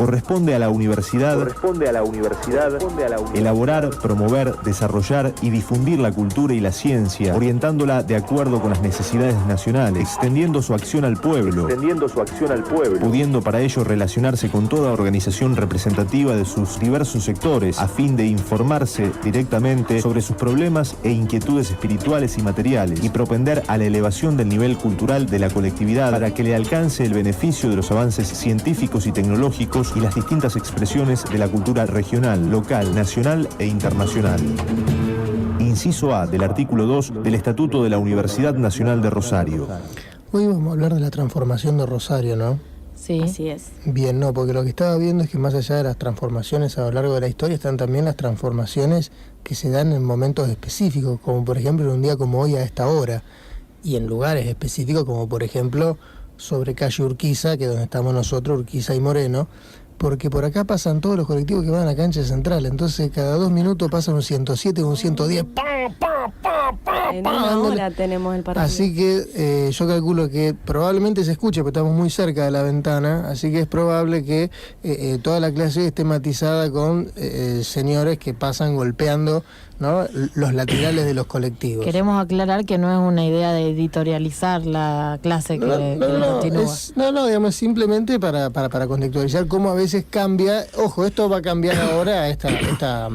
Corresponde a la universidad elaborar, promover, desarrollar y difundir la cultura y la ciencia, orientándola de acuerdo con las necesidades nacionales, extendiendo su acción al pueblo, pudiendo para ello relacionarse con toda organización representativa de sus diversos sectores, a fin de informarse directamente sobre sus problemas e inquietudes espirituales y materiales, y propender a la elevación del nivel cultural de la colectividad para que le alcance el beneficio de los avances científicos y tecnológicos y las distintas expresiones de la cultura regional, local, nacional e internacional. Inciso A del artículo 2 del Estatuto de la Universidad Nacional de Rosario. Hoy vamos a hablar de la transformación de Rosario, ¿no? Sí. Así es. Bien, no, porque lo que estaba viendo es que más allá de las transformaciones a lo largo de la historia, están también las transformaciones que se dan en momentos específicos, como por ejemplo en un día como hoy a esta hora, y en lugares específicos como por ejemplo sobre calle Urquiza, que es donde estamos nosotros, Urquiza y Moreno, porque por acá pasan todos los colectivos que van a la cancha central, entonces cada 2 minutos pasan un 107 o un 110, en una hora tenemos el partido. Así que yo calculo que probablemente se escuche, porque estamos muy cerca de la ventana, así que es probable que toda la clase esté matizada con señores que pasan golpeando, ¿no?, los laterales de los colectivos. Queremos aclarar que no es una idea de editorializar la clase que continúa. Digamos, simplemente para contextualizar cómo a veces cambia. Ojo, esto va a cambiar ahora, esta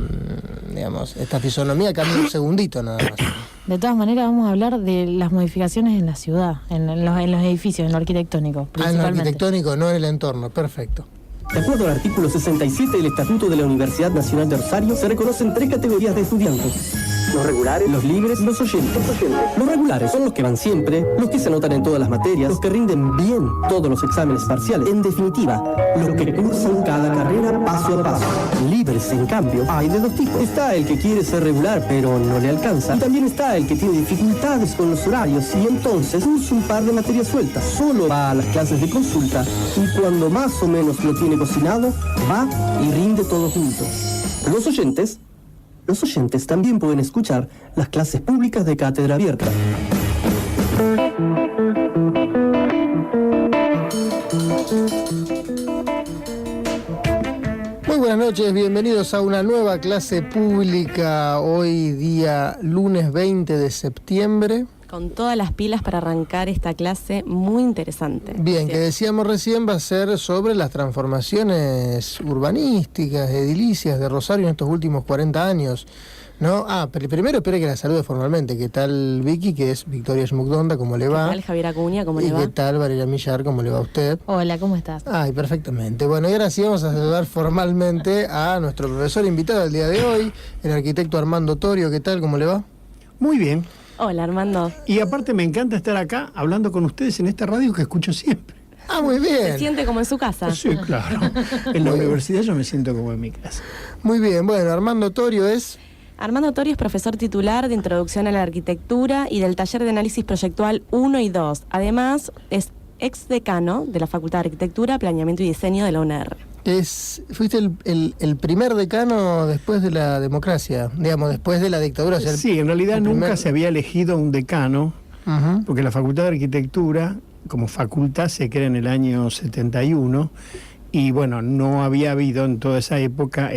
fisonomía cambia un segundito nada más. De todas maneras vamos a hablar de las modificaciones en la ciudad, en los edificios, en lo arquitectónico principalmente. En lo arquitectónico, no en el entorno, perfecto. De acuerdo al artículo 67 del Estatuto de la Universidad Nacional de Rosario, se reconocen 3 categorías de estudiantes: los regulares, los libres y los oyentes. Los regulares son los que van siempre, los que se anotan en todas las materias, los que rinden bien todos los exámenes parciales. En definitiva, los que cursan cada carrera paso a paso. Libres, en cambio, hay de 2 tipos. Está el que quiere ser regular pero no le alcanza, y también está el que tiene dificultades con los horarios y entonces cursa un par de materias sueltas. Solo va a las clases de consulta y cuando más o menos lo tiene cocinado, va y rinde todo junto. Los oyentes también pueden escuchar las clases públicas de cátedra abierta. Muy buenas noches, bienvenidos a una nueva clase pública, hoy día lunes 20 de septiembre. Con todas las pilas para arrancar esta clase muy interesante. Bien, que decíamos recién va a ser sobre las transformaciones urbanísticas, edilicias de Rosario en estos últimos 40 años, ¿no? Pero primero espere que la salude formalmente. ¿Qué tal Vicky, que es Victoria Schmuckdonda? ¿Cómo le va? ¿Qué tal Javier Acuña? ¿Cómo le va? ¿Y qué tal Valeria Millar? ¿Cómo le va a usted? Hola, ¿cómo estás? Ay, perfectamente. Bueno, y ahora sí vamos a saludar formalmente a nuestro profesor invitado del día de hoy, el arquitecto Armando Torio. ¿Qué tal? ¿Cómo le va? Muy bien. Hola, Armando. Y aparte me encanta estar acá hablando con ustedes en esta radio que escucho siempre. Muy bien. ¿Se siente como en su casa? Sí, claro. En la universidad yo me siento como en mi casa. Muy bien. Bueno, Armando Torio es... Armando Torio es profesor titular de Introducción a la Arquitectura y del Taller de Análisis Proyectual 1 y 2. Además, es exdecano de la Facultad de Arquitectura, Planeamiento y Diseño de la UNR. Fuiste el primer decano después de la democracia, digamos, después de la dictadura. O sea, sí, en realidad nunca se había elegido un decano, porque la Facultad de Arquitectura, como facultad, se crea en el año 71, y bueno, no había habido en toda esa época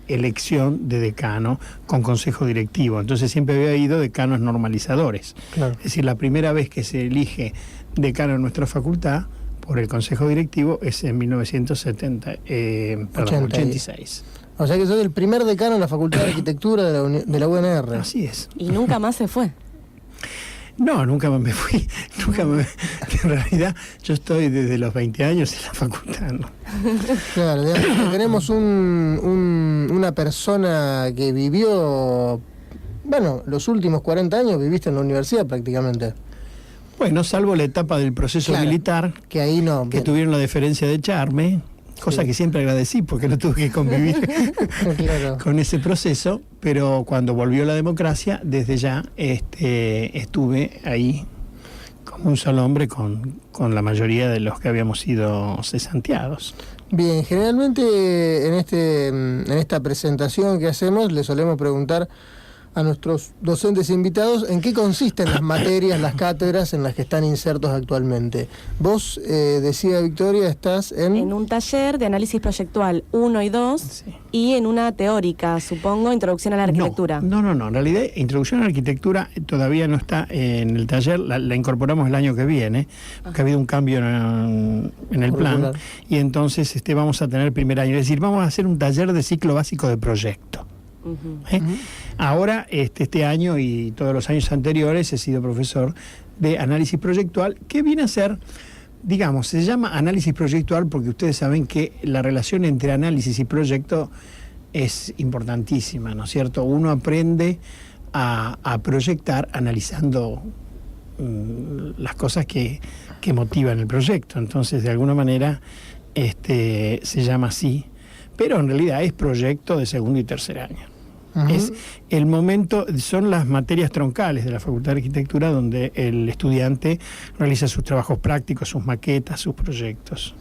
elección de decano con consejo directivo. Entonces siempre había habido decanos normalizadores. Claro. Es decir, la primera vez que se elige decano en nuestra facultad por el consejo directivo es en 1986. O sea que soy el primer decano en la Facultad de Arquitectura de la UNR. Así es. ¿Y nunca más se fue? No, nunca me fui. En realidad yo estoy desde los 20 años en la facultad, ¿no? Claro, tenemos una persona que vivió, bueno, los últimos 40 años viviste en la universidad prácticamente. Bueno, salvo la etapa del proceso militar, que ahí no, que tuvieron la deferencia de echarme, cosa que siempre agradecí porque no tuve que convivir con ese proceso, pero cuando volvió la democracia, desde ya estuve ahí como un solo hombre con la mayoría de los que habíamos sido cesanteados. Bien, generalmente en esta presentación que hacemos le solemos preguntar a nuestros docentes invitados en qué consisten las materias, las cátedras en las que están insertos actualmente. Vos, decía Victoria, estás en un taller de análisis proyectual 1 y 2, sí, y en una teórica, supongo, introducción a la arquitectura. No, en realidad introducción a la arquitectura todavía no está en el taller, la incorporamos el año que viene, porque ha habido un cambio en el plan, y entonces vamos a tener el primer año, es decir, vamos a hacer un taller de ciclo básico de proyecto. Ahora, este año y todos los años anteriores he sido profesor de análisis proyectual, que viene a ser, digamos, se llama análisis proyectual porque ustedes saben que la relación entre análisis y proyecto es importantísima, ¿no es cierto? Uno aprende a proyectar analizando las cosas que motivan el proyecto. Entonces, de alguna manera, se llama así, pero en realidad es proyecto de segundo y tercer año. Es el momento, son las materias troncales de la Facultad de Arquitectura donde el estudiante realiza sus trabajos prácticos, sus maquetas, sus proyectos.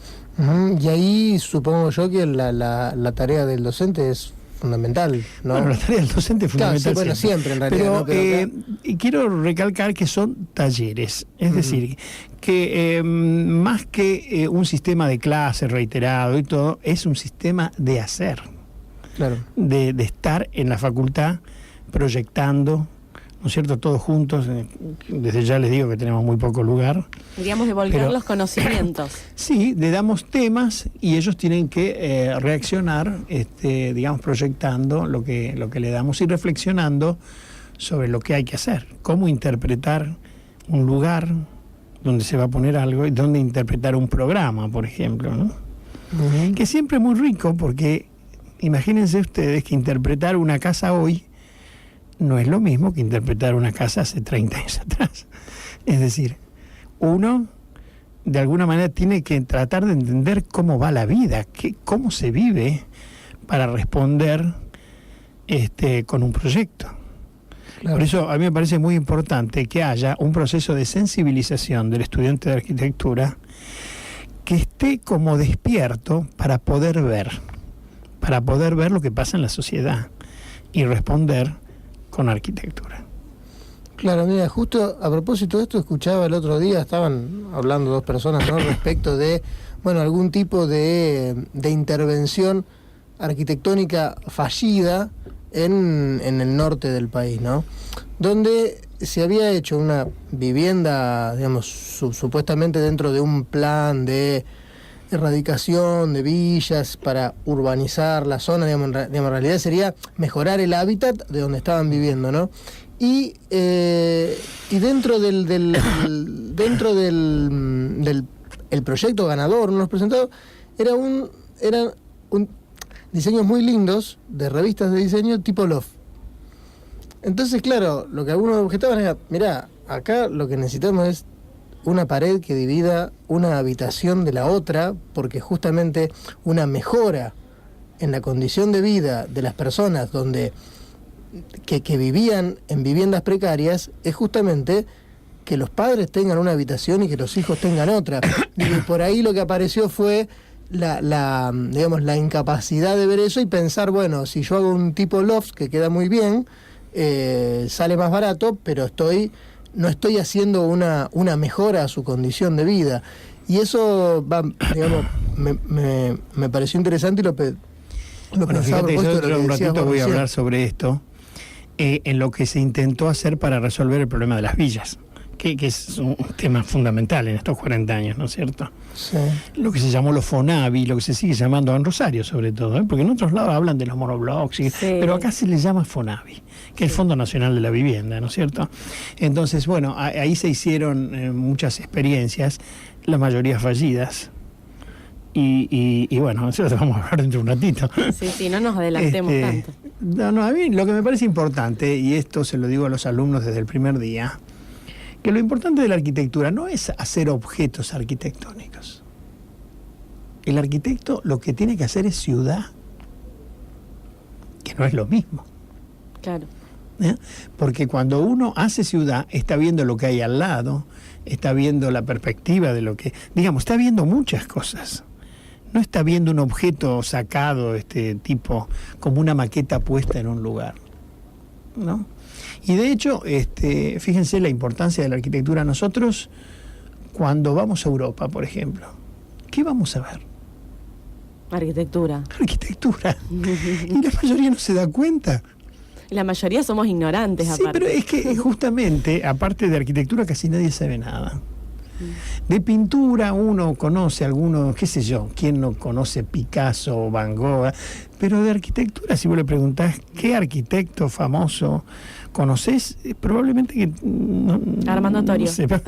Y ahí supongo yo que la tarea del docente es fundamental, ¿no? Bueno, la tarea del docente es fundamental. Claro, sí, bueno, siempre en realidad. Pero y quiero recalcar que son talleres, es decir, que más que un sistema de clase reiterado y todo, es un sistema de hacer. Claro. De estar en la facultad proyectando, ¿no es cierto?, todos juntos. Desde ya les digo que tenemos muy poco lugar. Digamos, devolver los conocimientos. Sí, le damos temas y ellos tienen que reaccionar, digamos, proyectando lo que le damos y reflexionando sobre lo que hay que hacer, cómo interpretar un lugar donde se va a poner algo y dónde interpretar un programa, por ejemplo, ¿no? Que siempre es muy rico porque imagínense ustedes que interpretar una casa hoy no es lo mismo que interpretar una casa hace 30 años atrás. Es decir, uno de alguna manera tiene que tratar de entender cómo va la vida, cómo se vive para responder con un proyecto. Claro. Por eso a mí me parece muy importante que haya un proceso de sensibilización del estudiante de arquitectura que esté como despierto para poder ver lo que pasa en la sociedad y responder con arquitectura. Claro, mira, justo a propósito de esto escuchaba el otro día, estaban hablando dos personas, ¿no?, respecto de, bueno, algún tipo de intervención arquitectónica fallida en el norte del país, ¿no?, donde se había hecho una vivienda, digamos, supuestamente dentro de un plan de erradicación de villas para urbanizar la zona, digamos, en realidad sería mejorar el hábitat de donde estaban viviendo, ¿no? Y dentro del el proyecto ganador, uno de los presentados, eran diseños muy lindos de revistas de diseño tipo Loft. Entonces, claro, lo que algunos objetaban era, mirá, acá lo que necesitamos es una pared que divida una habitación de la otra, porque justamente una mejora en la condición de vida de las personas que vivían en viviendas precarias es justamente que los padres tengan una habitación y que los hijos tengan otra. Y por ahí lo que apareció fue la incapacidad de ver eso y pensar, bueno, si yo hago un tipo loft que queda muy bien, sale más barato, pero no estoy haciendo una mejora a su condición de vida. Y eso me pareció interesante y lo pensaba. Fíjate, yo un ratito voy a hablar sobre esto, en lo que se intentó hacer para resolver el problema de las villas, que es un tema fundamental en estos 40 años, ¿no es cierto? Sí. Lo que se llamó los Fonavi, lo que se sigue llamando en Rosario sobre todo, porque en otros lados hablan de los monoblocks, sí, pero acá se les llama Fonavi, que es el Fondo Nacional de la Vivienda, ¿no es cierto? Entonces, bueno, ahí se hicieron muchas experiencias, la mayoría fallidas, y bueno, eso lo vamos a hablar dentro de un ratito. Sí, no nos adelantemos tanto. No, a mí lo que me parece importante, y esto se lo digo a los alumnos desde el primer día, que lo importante de la arquitectura no es hacer objetos arquitectónicos. El arquitecto lo que tiene que hacer es ciudad, que no es lo mismo. Claro. Porque cuando uno hace ciudad, está viendo lo que hay al lado, está viendo la perspectiva de lo que... Digamos, está viendo muchas cosas. No está viendo un objeto sacado, tipo, como una maqueta puesta en un lugar, ¿no? Y de hecho, fíjense la importancia de la arquitectura. Nosotros, cuando vamos a Europa, por ejemplo, ¿qué vamos a ver? Arquitectura. Arquitectura. Y la mayoría no se da cuenta. La mayoría somos ignorantes, Sí, aparte. pero es que justamente, aparte de arquitectura, casi nadie sabe nada. De pintura uno conoce algunos, qué sé yo, quién no conoce Picasso o Van Gogh, pero de arquitectura, si vos le preguntás qué arquitecto famoso conoces, probablemente que Armando Torio. No sepan.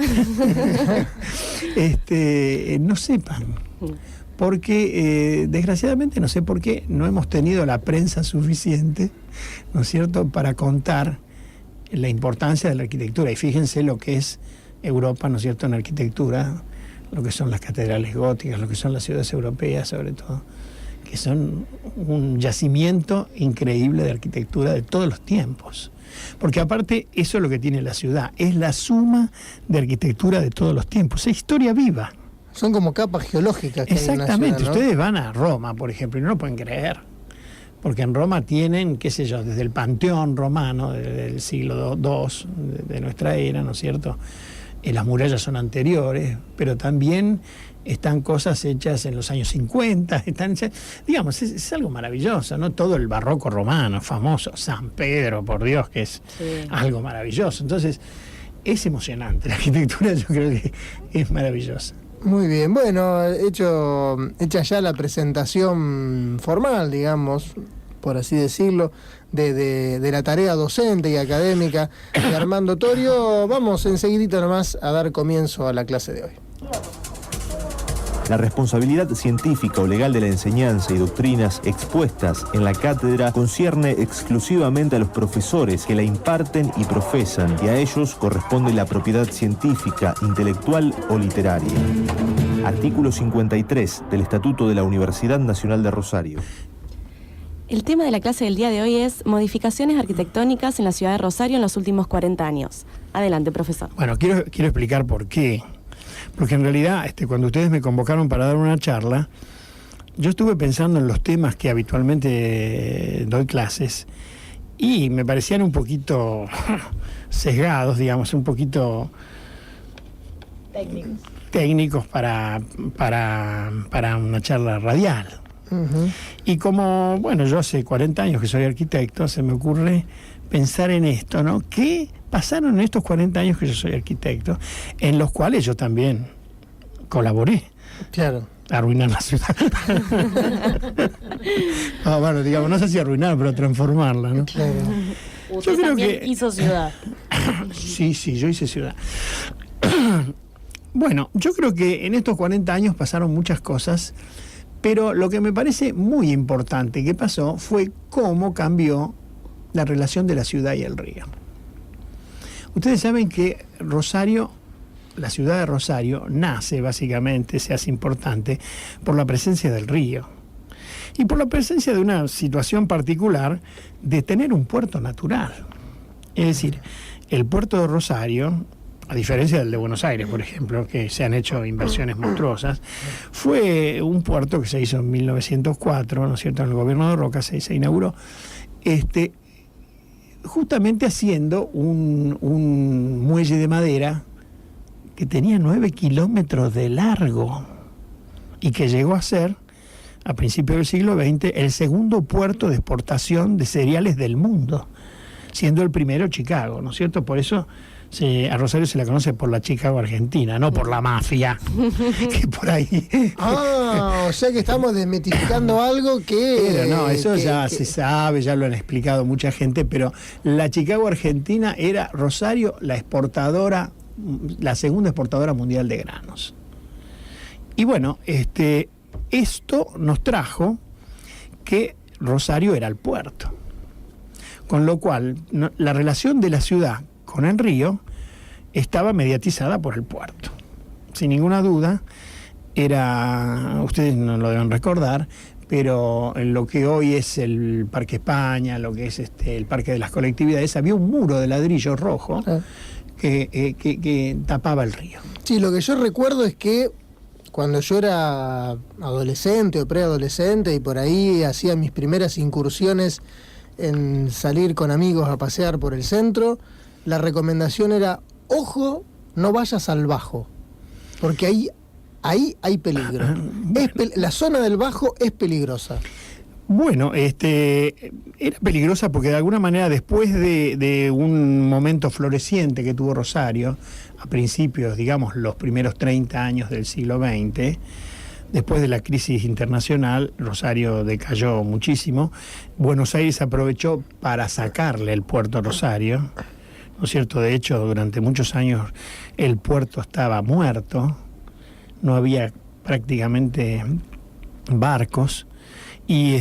No sepan. Porque desgraciadamente, no sé por qué, no hemos tenido la prensa suficiente, ¿no es cierto?, para contar la importancia de la arquitectura. Y fíjense lo que es Europa, ¿no es cierto?, en arquitectura, lo que son las catedrales góticas, lo que son las ciudades europeas, sobre todo, que son un yacimiento increíble de arquitectura de todos los tiempos. Porque aparte, eso es lo que tiene la ciudad, es la suma de arquitectura de todos los tiempos, es historia viva. Son como capas geológicas que hay en una Exactamente, ciudad, ¿no? ustedes van a Roma, por ejemplo, y no lo pueden creer, porque en Roma tienen, qué sé yo, desde el Panteón romano del siglo II de nuestra era, ¿no es cierto? Las murallas son anteriores, pero también están cosas hechas en los años 50, digamos, es algo maravilloso, ¿no? Todo el barroco romano, famoso, San Pedro, por Dios, que es algo maravilloso. Entonces, es emocionante, la arquitectura yo creo que es maravillosa. Muy bien, bueno, hecha ya la presentación formal, digamos, por así decirlo, de la tarea docente y académica de Armando Torio, vamos enseguidito nomás a dar comienzo a la clase de hoy. La responsabilidad científica o legal de la enseñanza y doctrinas expuestas en la cátedra concierne exclusivamente a los profesores que la imparten y profesan, y a ellos corresponde la propiedad científica, intelectual o literaria. Artículo 53 del Estatuto de la Universidad Nacional de Rosario. El tema de la clase del día de hoy es modificaciones arquitectónicas en la ciudad de Rosario en los últimos 40 años. Adelante, profesor. Bueno, quiero explicar por qué. Porque en realidad, cuando ustedes me convocaron para dar una charla, yo estuve pensando en los temas que habitualmente doy clases y me parecían un poquito sesgados, digamos, un poquito técnicos para una charla radial. Uh-huh. Y como, bueno, yo hace 40 años que soy arquitecto, se me ocurre pensar en esto, ¿no? ¿Qué pasaron en estos 40 años que yo soy arquitecto, en los cuales yo también colaboré? Claro. A arruinar la ciudad. No, bueno, digamos, no sé si arruinar, pero transformarla, ¿no? Claro. Usted Yo creo también que hizo ciudad. Sí, yo hice ciudad. Bueno, yo creo que en estos 40 años pasaron muchas cosas, pero lo que me parece muy importante que pasó fue cómo cambió la relación de la ciudad y el río. Ustedes saben que Rosario, la ciudad de Rosario, nace básicamente, se hace importante, por la presencia del río. Y por la presencia de una situación particular de tener un puerto natural. Es decir, el puerto de Rosario, a diferencia del de Buenos Aires, por ejemplo, que se han hecho inversiones monstruosas, fue un puerto que se hizo en 1904, ¿no es cierto?, en el gobierno de Roca se inauguró, justamente haciendo un muelle de madera que tenía 9 kilómetros de largo y que llegó a ser, a principios del siglo XX, el segundo puerto de exportación de cereales del mundo, siendo el primero Chicago, ¿no es cierto? Por eso a Rosario se la conoce por la Chicago Argentina, no por la mafia, que por ahí... Ah, o sea que estamos desmitificando algo que... Pero no, eso ya se sabe, ya lo han explicado mucha gente, pero la Chicago Argentina era Rosario la exportadora, la segunda exportadora mundial de granos. Y bueno, esto nos trajo que Rosario era el puerto. Con lo cual, la relación de la ciudad con el río estaba mediatizada por el puerto. Sin ninguna duda, ustedes no lo deben recordar, pero en lo que hoy es el Parque España, lo que es el Parque de las Colectividades, había un muro de ladrillo rojo que tapaba el río. Sí, lo que yo recuerdo es que cuando yo era adolescente o preadolescente y por ahí hacía mis primeras incursiones en salir con amigos a pasear por el centro, la recomendación era, ojo, no vayas al Bajo, porque ahí hay peligro. La zona del Bajo es peligrosa. Bueno, era peligrosa porque de alguna manera después de un momento floreciente que tuvo Rosario, a principios, digamos, los primeros 30 años del siglo XX, después de la crisis internacional, Rosario decayó muchísimo. Buenos Aires aprovechó para sacarle el puerto a Rosario, ¿no es cierto? De hecho, durante muchos años el puerto estaba muerto, no había prácticamente barcos, y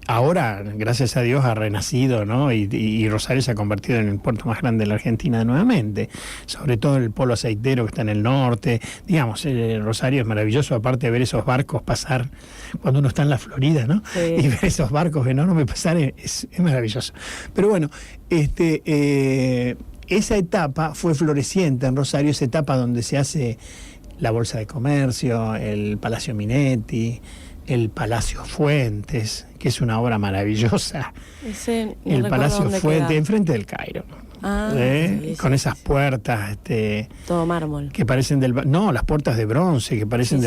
ahora, gracias a Dios, ha renacido, ¿no? Y Rosario se ha convertido en el puerto más grande de la Argentina nuevamente, sobre todo en el polo aceitero que está en el norte. Digamos, Rosario es maravilloso, aparte de ver esos barcos pasar cuando uno está en la Florida, ¿no? Sí. Y ver esos barcos enormes pasar es maravilloso. Pero bueno, esa etapa fue floreciente en Rosario, esa etapa donde se hace la Bolsa de Comercio, el Palacio Minetti, el Palacio Fuentes, que es una obra maravillosa. El Palacio Fuentes, enfrente del Cairo. Con esas puertas todo mármol, que parecen las puertas de bronce que parecen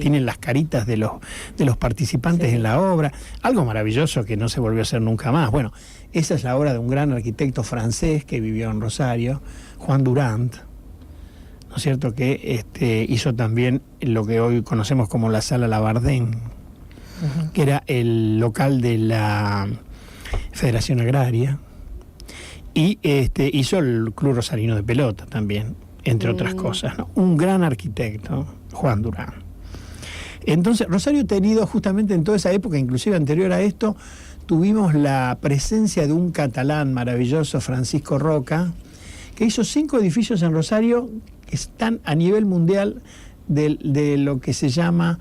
tienen las caritas de los participantes en la obra, algo maravilloso que no se volvió a hacer nunca más. Bueno, esa es la obra de un gran arquitecto francés que vivió en Rosario, Juan Durand, ¿no es cierto?, que hizo también lo que hoy conocemos como la Sala Labardén, que era el local de la Federación Agraria, y hizo el Club Rosarino de Pelota también, entre otras cosas, ¿no? Un gran arquitecto, Juan Durand. Entonces, Rosario ha tenido justamente en toda esa época, inclusive anterior a esto, tuvimos la presencia de un catalán maravilloso, Francisco Roca, que hizo 5 edificios en Rosario que están a nivel mundial de lo que se llama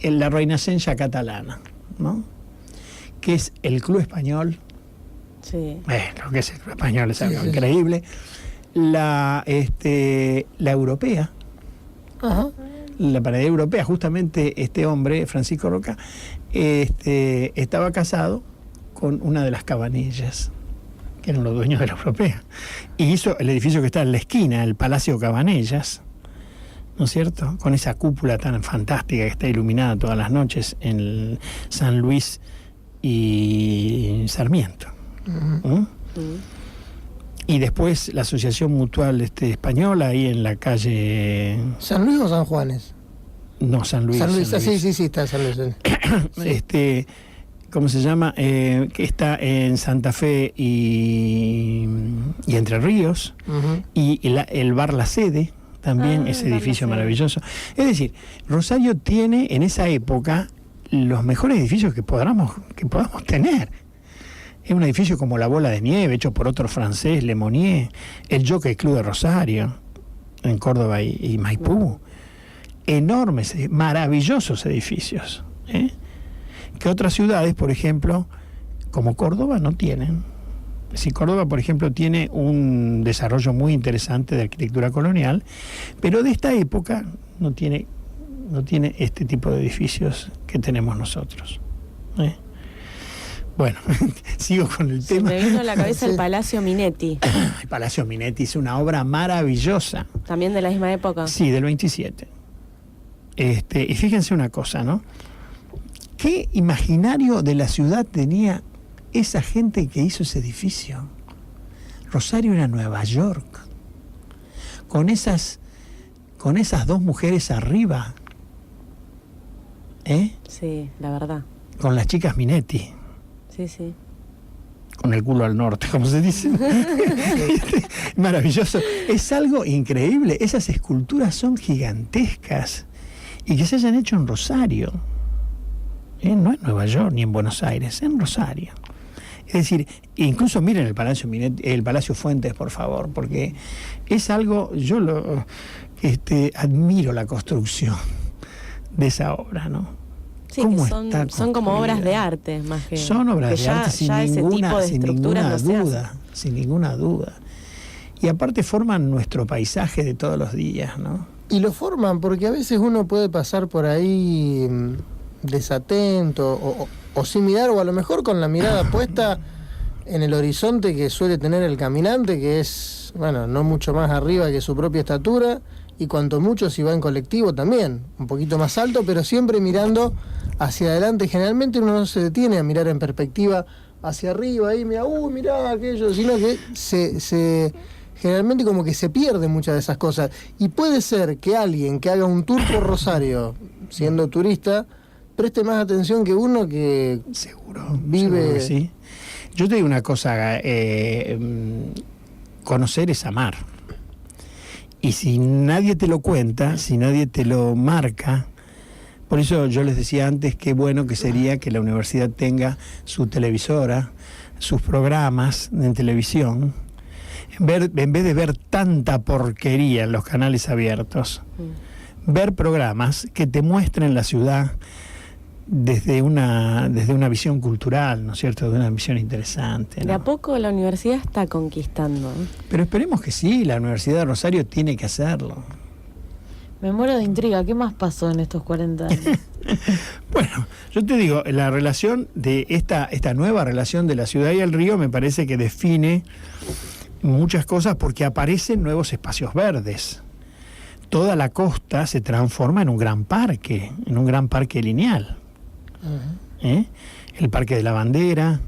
la Reinacencia catalana, ¿no? Que es el Club Español. Sí. Lo que es el Club Español es algo increíble. La europea. Ajá. La panadería europea, justamente este hombre, Francisco Roca, estaba casado con una de las Cabanillas, que eran los dueños de la europea, y hizo el edificio que está en la esquina, el Palacio Cabanillas, ¿no es cierto?, con esa cúpula tan fantástica que está iluminada todas las noches en San Luis y Sarmiento. Y después la Asociación Mutual Española, ahí en la calle... ¿San Luis o San Juanes? No, San Luis. San Luis. Sí, está San Luis. Sí. ¿Cómo se llama? Que está en Santa Fe y Entre Ríos, y el Bar La Sede, también, ese edificio maravilloso. Es decir, Rosario tiene en esa época los mejores edificios que podamos tener. Es un edificio como la Bola de Nieve, hecho por otro francés, Le Monnier, el Jockey Club de Rosario, en Córdoba y Maipú. Enormes, maravillosos edificios, que otras ciudades, por ejemplo, como Córdoba, no tienen. Si Córdoba, por ejemplo, tiene un desarrollo muy interesante de arquitectura colonial, pero de esta época no tiene este tipo de edificios que tenemos nosotros. Bueno, sigo con el tema. Me vino a la cabeza el Palacio Minetti. El Palacio Minetti es una obra maravillosa. ¿También de la misma época? Sí, del 27. Y fíjense una cosa, ¿no? ¿Qué imaginario de la ciudad tenía esa gente que hizo ese edificio? Rosario era Nueva York, con esas 2 mujeres arriba, Sí, la verdad. Con las chicas Minetti. Sí. Con el culo al norte, como se dice. Maravilloso. Es algo increíble. Esas esculturas son gigantescas. Y que se hayan hecho en Rosario. No en Nueva York ni en Buenos Aires, en Rosario. Es decir, incluso miren el Palacio Minetti, el Palacio Fuentes, por favor, porque es algo, yo admiro la construcción de esa obra, ¿no? Sí, que son como obras de arte, más que... Son obras de arte, sin ninguna duda. Y aparte forman nuestro paisaje de todos los días, ¿no? Y lo forman porque a veces uno puede pasar por ahí desatento o sin mirar, o a lo mejor con la mirada puesta en el horizonte que suele tener el caminante, que es, bueno, no mucho más arriba que su propia estatura, y cuanto mucho si va en colectivo también, un poquito más alto, pero siempre mirando hacia adelante. Generalmente uno no se detiene a mirar en perspectiva hacia arriba, ahí mirá aquello, sino que se generalmente como que se pierde muchas de esas cosas. Y puede ser que alguien que haga un tour por Rosario, siendo turista, preste más atención que uno que seguro vive... que sí. Yo te digo una cosa, conocer es amar. Y si nadie te lo cuenta, si nadie te lo marca, por eso yo les decía antes qué bueno que sería que la universidad tenga su televisora, sus programas en televisión, en vez de ver tanta porquería en los canales abiertos, ver programas que te muestren la ciudad desde una visión cultural, ¿no es cierto?, de una visión interesante, ¿no? De a poco la universidad está conquistando. Pero esperemos que sí, la Universidad de Rosario tiene que hacerlo. Me muero de intriga, ¿qué más pasó en estos 40 años? Bueno, yo te digo, la relación de esta nueva relación de la ciudad y el río me parece que define muchas cosas, porque aparecen nuevos espacios verdes. Toda la costa se transforma en un gran parque lineal. El Parque de la Bandera,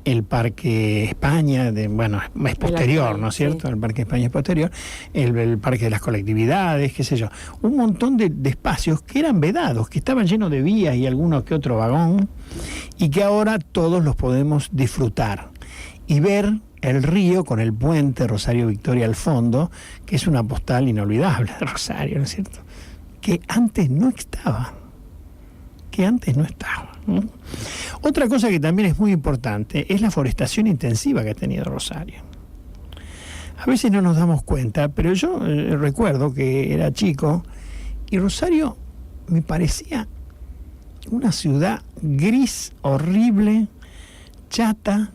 el Parque España, es posterior, ¿no es cierto? Sí. El Parque España es posterior, el Parque de las Colectividades, qué sé yo. Un montón de espacios que eran vedados, que estaban llenos de vías y alguno que otro vagón, y que ahora todos los podemos disfrutar y ver el río con el puente Rosario Victoria al fondo, que es una postal inolvidable de Rosario, ¿no es cierto? Que antes no estaba. ¿No? Otra cosa que también es muy importante es la forestación intensiva que ha tenido Rosario. A veces no nos damos cuenta, pero yo recuerdo que era chico y Rosario me parecía una ciudad gris, horrible, chata,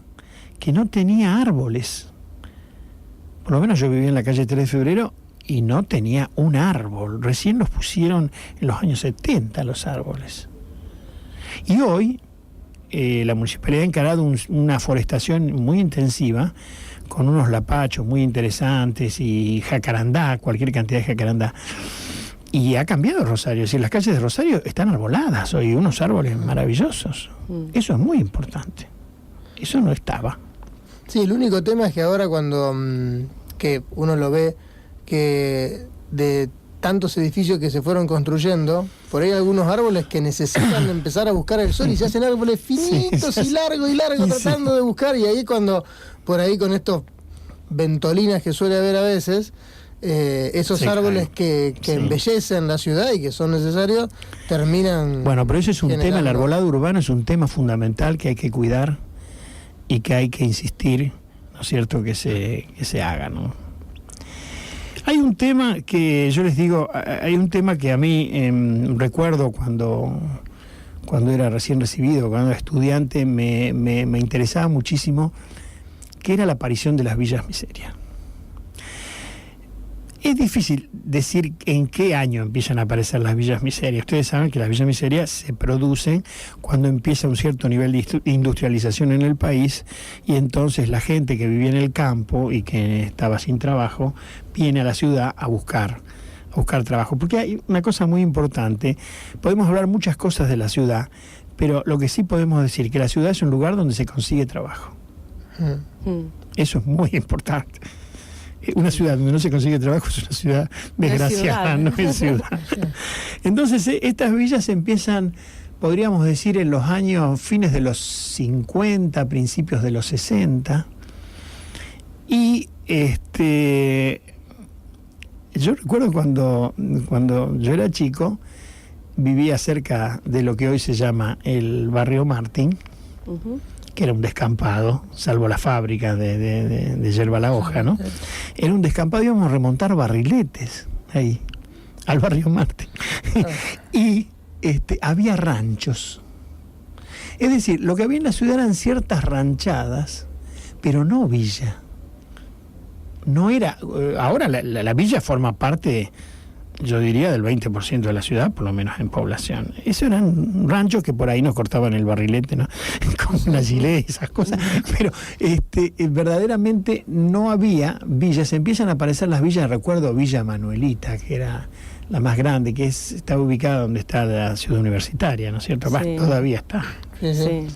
que no tenía árboles. Por lo menos yo vivía en la calle 3 de Febrero y no tenía un árbol. Recién los pusieron en los años 70 los árboles. Y hoy la municipalidad ha encarado una forestación muy intensiva, con unos lapachos muy interesantes y jacarandá, cualquier cantidad de jacarandá. Y ha cambiado Rosario, es decir, las calles de Rosario están arboladas hoy, unos árboles maravillosos. Eso es muy importante. Eso no estaba. Sí, el único tema es que ahora cuando que uno lo ve, que de tantos edificios que se fueron construyendo, por ahí hay algunos árboles que necesitan empezar a buscar el sol y se hacen árboles finitos y largos tratando de buscar, y ahí cuando por ahí con estos ventolinas que suele haber a veces, esos árboles que embellecen la ciudad y que son necesarios, terminan... Bueno, pero ese es un tema, el arbolado urbano es un tema fundamental que hay que cuidar y que hay que insistir, ¿no es cierto?, que se haga, ¿no? Hay un tema que yo les digo, hay un tema que a mí recuerdo cuando era recién recibido, cuando era estudiante, me interesaba muchísimo, que era la aparición de las villas miserias. Es difícil decir en qué año empiezan a aparecer las villas miserias. Ustedes saben que las villas miserias se producen cuando empieza un cierto nivel de industrialización en el país, y entonces la gente que vivía en el campo y que estaba sin trabajo viene a la ciudad a buscar trabajo. Porque hay una cosa muy importante, podemos hablar muchas cosas de la ciudad, pero lo que sí podemos decir que la ciudad es un lugar donde se consigue trabajo. Eso es muy importante. Una ciudad donde no se consigue trabajo es una ciudad desgraciada, no es ciudad. Entonces, estas villas empiezan, podríamos decir, en los años fines de los 50, principios de los 60. Y yo recuerdo cuando yo era chico, vivía cerca de lo que hoy se llama el barrio Martín, que era un descampado, salvo la fábrica de yerba la hoja, ¿no? Era un descampado, íbamos a remontar barriletes ahí, al barrio Marte. Y había ranchos. Es decir, lo que había en la ciudad eran ciertas ranchadas, pero no villa. No era... Ahora la villa forma parte yo diría del 20% de la ciudad, por lo menos en población. Eso eran ranchos que por ahí nos cortaban el barrilete, ¿no? Con una gilet y esas cosas. Pero verdaderamente no había villas. Empiezan a aparecer las villas, recuerdo Villa Manuelita, que era la más grande, que está ubicada donde está la ciudad universitaria, ¿no es cierto? Sí. Todavía está. Sí.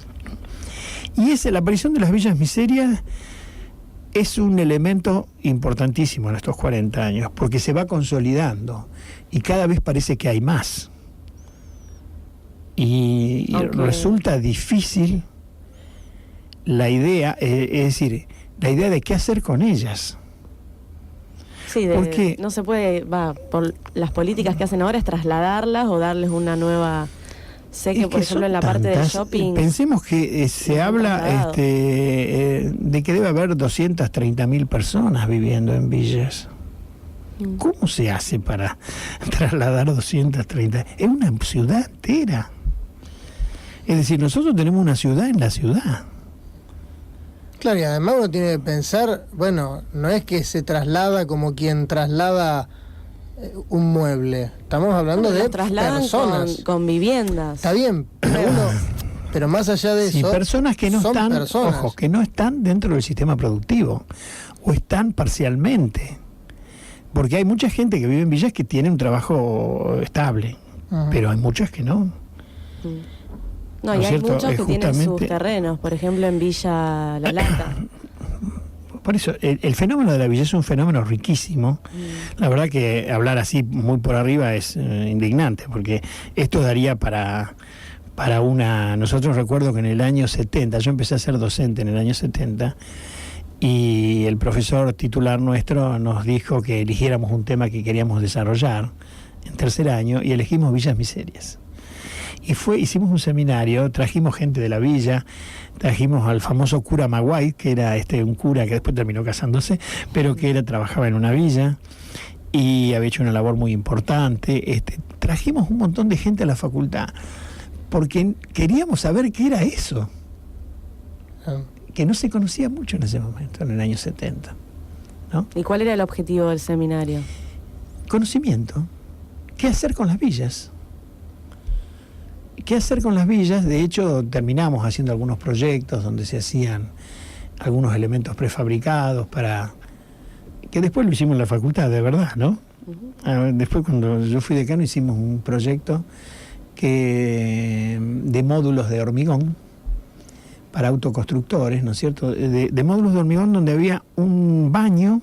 Y la aparición de las villas miserias es un elemento importantísimo en estos 40 años, porque se va consolidando y cada vez parece que hay más. Y resulta difícil la idea, es decir, la idea de qué hacer con ellas. Sí, Porque no se puede, por las políticas que hacen ahora es trasladarlas o darles una nueva... Sé que, por ejemplo, en la parte del shopping... Pensemos que se habla de que debe haber 230.000 personas viviendo en villas. ¿Cómo se hace para trasladar 230? Es una ciudad entera. Es decir, nosotros tenemos una ciudad en la ciudad. Claro, y además uno tiene que pensar, bueno, no es que se traslada como quien traslada un mueble. Estamos hablando de personas con viviendas. Está bien, pero más allá de eso, personas que no están, personas. ojo, que no están dentro del sistema productivo o están parcialmente. Porque hay mucha gente que vive en villas que tiene un trabajo estable, pero hay muchas que no. No, y hay muchos que tienen sus terrenos, por ejemplo en Villa La Lata. Por eso, el fenómeno de la villa es un fenómeno riquísimo. La verdad que hablar así muy por arriba es indignante, porque esto daría para una... Nosotros recuerdo que en el año 70, yo empecé a ser docente en el año 70, y el profesor titular nuestro nos dijo que eligiéramos un tema que queríamos desarrollar en tercer año, y elegimos villas miserias. Y hicimos un seminario, trajimos gente de la villa, trajimos al famoso cura Maguay, que era un cura que después terminó casándose, pero que trabajaba en una villa y había hecho una labor muy importante. Trajimos un montón de gente a la facultad porque queríamos saber qué era eso, que no se conocía mucho en ese momento, en el año 70, ¿no? ¿Y cuál era el objetivo del seminario? Conocimiento. ¿Qué hacer con las villas? ¿Qué hacer con las villas? De hecho, terminamos haciendo algunos proyectos donde se hacían algunos elementos prefabricados que después lo hicimos en la facultad, de verdad, ¿no? Después, cuando yo fui decano, hicimos un proyecto de módulos de hormigón para autoconstructores, ¿no es cierto? De módulos de hormigón donde había un baño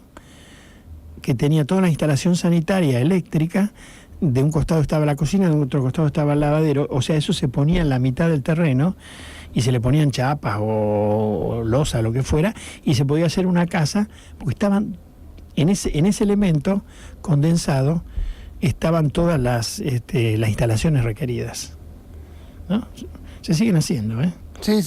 que tenía toda la instalación sanitaria eléctrica. De un costado estaba la cocina, de otro costado estaba el lavadero. O sea, eso se ponía en la mitad del terreno y se le ponían chapas o losa, lo que fuera, y se podía hacer una casa, porque estaban en ese elemento condensado, estaban todas las instalaciones requeridas, ¿no? Se siguen haciendo, ¿eh? Sí.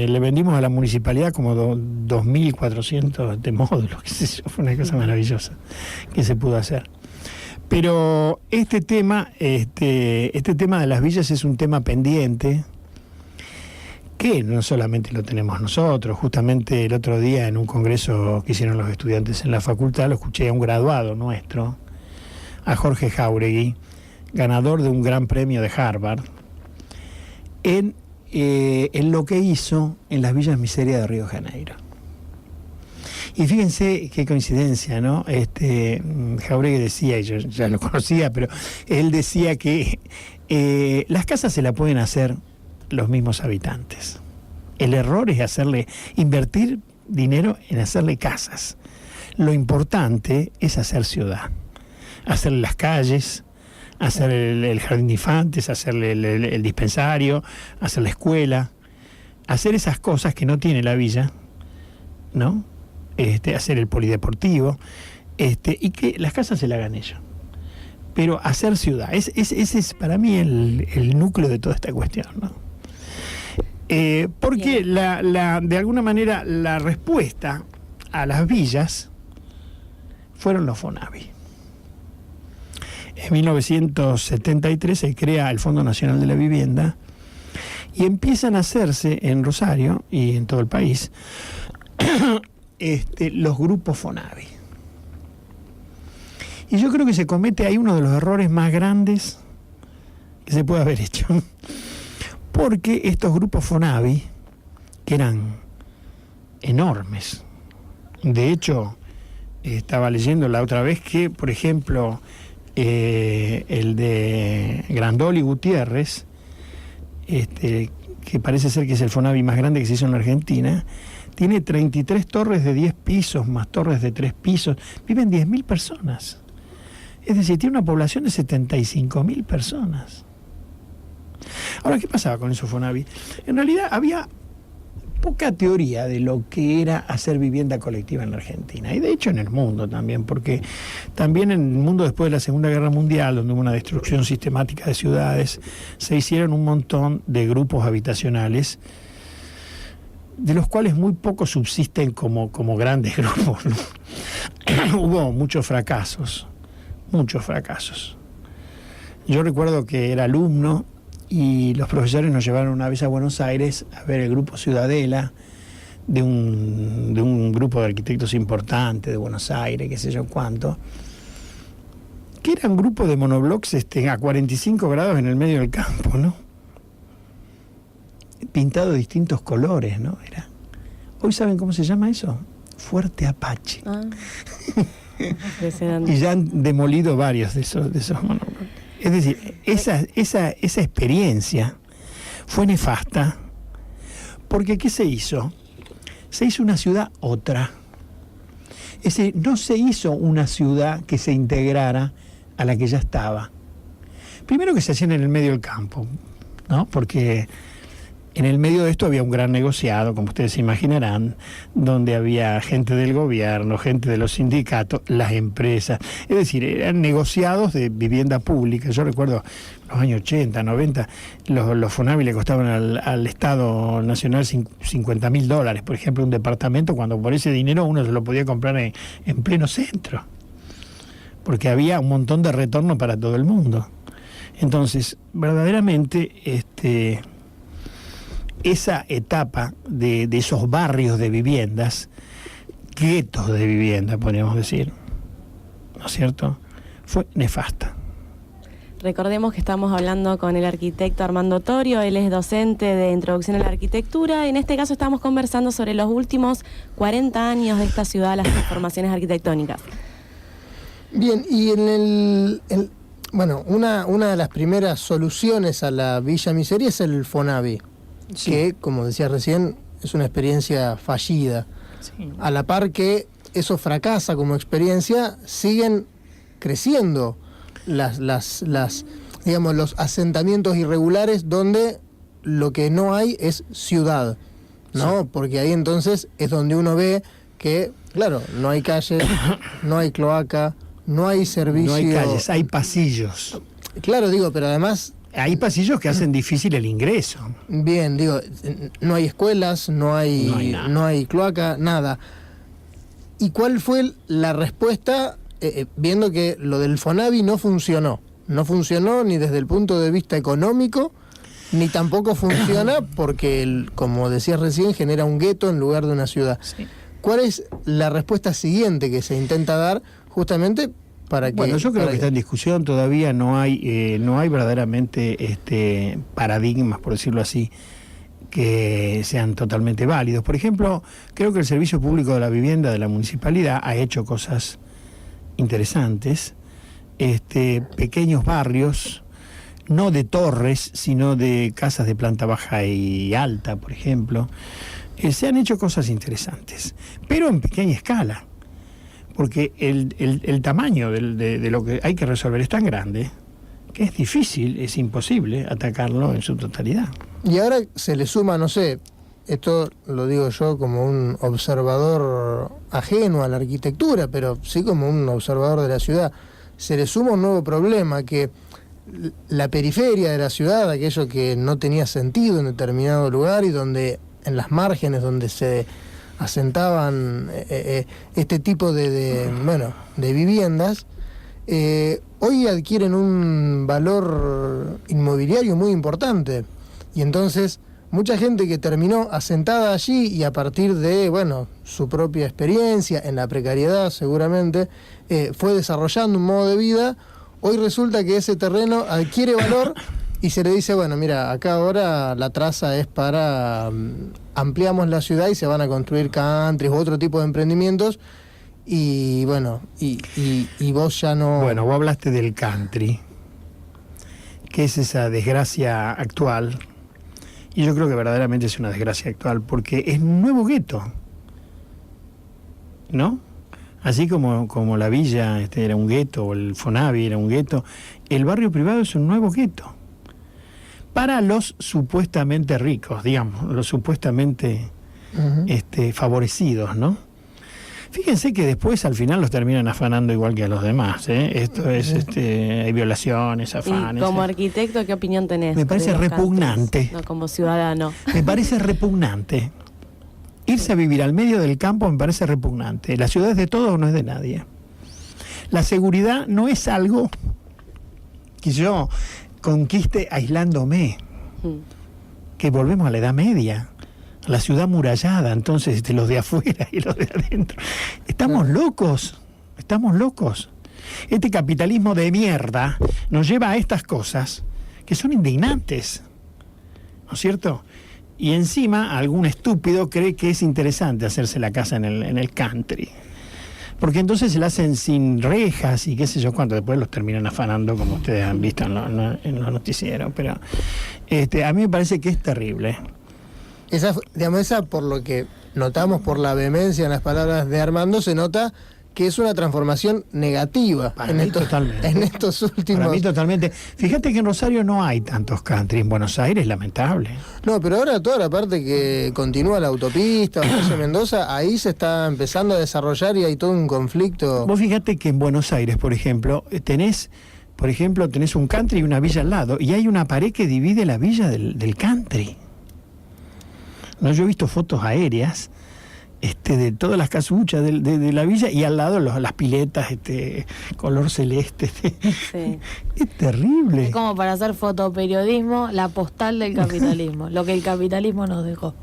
Le vendimos a la municipalidad como 2.400 módulos, qué sé yo, fue una cosa maravillosa que se pudo hacer. Pero este tema de las villas es un tema pendiente que no solamente lo tenemos nosotros. Justamente el otro día en un congreso que hicieron los estudiantes en la facultad, lo escuché a un graduado nuestro, a Jorge Jauregui, ganador de un gran premio de Harvard, en lo que hizo en las villas miserias de Río de Janeiro. Y fíjense qué coincidencia, ¿no? Jauregui decía, y yo ya lo conocía, pero él decía que las casas se las pueden hacer los mismos habitantes. El error es invertir dinero en hacerle casas. Lo importante es hacer ciudad, hacerle las calles, hacer el jardín de infantes, hacerle el dispensario, hacer la escuela, hacer esas cosas que no tiene la villa, ¿no? Hacer el polideportivo, y que las casas se la hagan ellos. Pero hacer ciudad, ese es para mí el núcleo de toda esta cuestión, ¿no? Porque de alguna manera la respuesta a las villas fueron los Fonavi. En 1973 se crea el Fondo Nacional de la Vivienda y empiezan a hacerse en Rosario y en todo el país los grupos Fonavi. Y yo creo que se comete ahí uno de los errores más grandes que se puede haber hecho. Porque estos grupos Fonavi, que eran enormes, de hecho, estaba leyendo la otra vez que, por ejemplo, el de Grandoli Gutiérrez, que parece ser que es el Fonavi más grande que se hizo en la Argentina, tiene 33 torres de 10 pisos, más torres de 3 pisos. Viven 10.000 personas. Es decir, tiene una población de 75.000 personas. Ahora, ¿qué pasaba con esos Fonavi? En realidad había poca teoría de lo que era hacer vivienda colectiva en la Argentina, y de hecho en el mundo también, porque también en el mundo después de la Segunda Guerra Mundial, donde hubo una destrucción sistemática de ciudades, se hicieron un montón de grupos habitacionales, de los cuales muy pocos subsisten como grandes grupos, ¿no? Hubo muchos fracasos. Yo recuerdo que era alumno y los profesores nos llevaron una vez a Buenos Aires a ver el grupo Ciudadela, de un grupo de arquitectos importante de Buenos Aires, qué sé yo cuánto, que era un grupo de monoblocks a 45 grados en el medio del campo, ¿no? Pintado de distintos colores, ¿no? Hoy ¿saben cómo se llama eso? Fuerte Apache. Impresionante. Y ya han demolido varios de esos monoblocks. Es decir, esa experiencia fue nefasta, porque ¿qué se hizo? Se hizo una ciudad otra. Es decir, no se hizo una ciudad que se integrara a la que ya estaba. Primero que se hacía en el medio del campo, ¿no? Porque en el medio de esto había un gran negociado, como ustedes se imaginarán, donde había gente del gobierno, gente de los sindicatos, las empresas. Es decir, eran negociados de vivienda pública. Yo recuerdo los años 80, 90, los Fonavi le costaban al Estado Nacional $50.000, por ejemplo, un departamento, cuando por ese dinero uno se lo podía comprar en pleno centro, porque había un montón de retorno para todo el mundo. Entonces, verdaderamente, esa etapa de esos barrios de viviendas, guetos de vivienda, podríamos decir, ¿no es cierto?, fue nefasta. Recordemos que estamos hablando con el arquitecto Armando Torio, él es docente de Introducción a la Arquitectura. En este caso estamos conversando sobre los últimos 40 años de esta ciudad, las transformaciones arquitectónicas. Bien, y bueno, una de las primeras soluciones a la Villa Miseria es el Fonavi. Sí. Que, como decía recién, es una experiencia fallida. Sí. A la par que eso fracasa como experiencia, siguen creciendo digamos, los asentamientos irregulares donde lo que no hay es ciudad, ¿no? Sí. Porque ahí entonces es donde uno ve que, claro, no hay calle, no hay cloaca, no hay servicio. No hay calles, hay pasillos. Claro, digo, pero además hay pasillos que hacen difícil el ingreso. Bien, digo, no hay escuelas, no hay cloaca, nada. ¿Y cuál fue la respuesta, viendo que lo del Fonavi no funcionó? No funcionó ni desde el punto de vista económico, ni tampoco funciona porque, como decías recién, genera un gueto en lugar de una ciudad. Sí. ¿Cuál es la respuesta siguiente que se intenta dar justamente para que... Bueno, yo creo que está en discusión, todavía no hay verdaderamente paradigmas, por decirlo así, que sean totalmente válidos. Por ejemplo, creo que el Servicio Público de la Vivienda de la Municipalidad ha hecho cosas interesantes, pequeños barrios, no de torres, sino de casas de planta baja y alta, por ejemplo. Se han hecho cosas interesantes, pero en pequeña escala, porque el tamaño de lo que hay que resolver es tan grande que es difícil, es imposible atacarlo en su totalidad. Y ahora se le suma, no sé, esto lo digo yo como un observador ajeno a la arquitectura, pero sí como un observador de la ciudad, se le suma un nuevo problema, que la periferia de la ciudad, aquello que no tenía sentido en determinado lugar y donde en las márgenes donde se asentaban este tipo de viviendas, hoy adquieren un valor inmobiliario muy importante, y entonces mucha gente que terminó asentada allí y a partir de, bueno, su propia experiencia, en la precariedad seguramente, fue desarrollando un modo de vida. Hoy resulta que ese terreno adquiere valor y se le dice, bueno, mira, acá ahora la traza es para... ampliamos la ciudad y se van a construir countries u otro tipo de emprendimientos. Y bueno, y vos ya no... Bueno, vos hablaste del country, que es esa desgracia actual. Y yo creo que verdaderamente es una desgracia actual, porque es un nuevo gueto, ¿no? Así como la villa era un gueto, o el Fonavi era un gueto, el barrio privado es un nuevo gueto. Para los supuestamente ricos, digamos, los supuestamente favorecidos, ¿no? Fíjense que después al final los terminan afanando igual que a los demás, ¿eh? Esto es, hay violaciones, afanes. Y como arquitecto, ¿qué opinión tenés? Me parece repugnante. No, como ciudadano. Me parece repugnante. Irse a vivir al medio del campo me parece repugnante. La ciudad es de todos o no es de nadie. La seguridad no es algo que yo conquiste aislándome. Que volvemos a la Edad Media. La ciudad murallada, entonces los de afuera y los de adentro. Estamos locos, estamos locos. Este capitalismo de mierda nos lleva a estas cosas que son indignantes, ¿no es cierto? Y encima algún estúpido cree que es interesante hacerse la casa en el country. Porque entonces se la hacen sin rejas y qué sé yo cuánto, después los terminan afanando como ustedes han visto en los noticieros. Pero a mí me parece que es terrible. Esa, por lo que notamos por la vehemencia en las palabras de Armando, se nota que es una transformación negativa en estos últimos... Para mí totalmente. Fíjate que en Rosario no hay tantos country, en Buenos Aires lamentable. No, pero ahora toda la parte que continúa la autopista, José Mendoza, ahí se está empezando a desarrollar y hay todo un conflicto. Vos fíjate que en Buenos Aires, por ejemplo, tenés un country y una villa al lado, y hay una pared que divide la villa del country. No, yo he visto fotos aéreas de todas las casuchas de la villa y al lado las piletas color celeste. Sí. Es terrible. Es como para hacer fotoperiodismo, la postal del capitalismo, lo que el capitalismo nos dejó.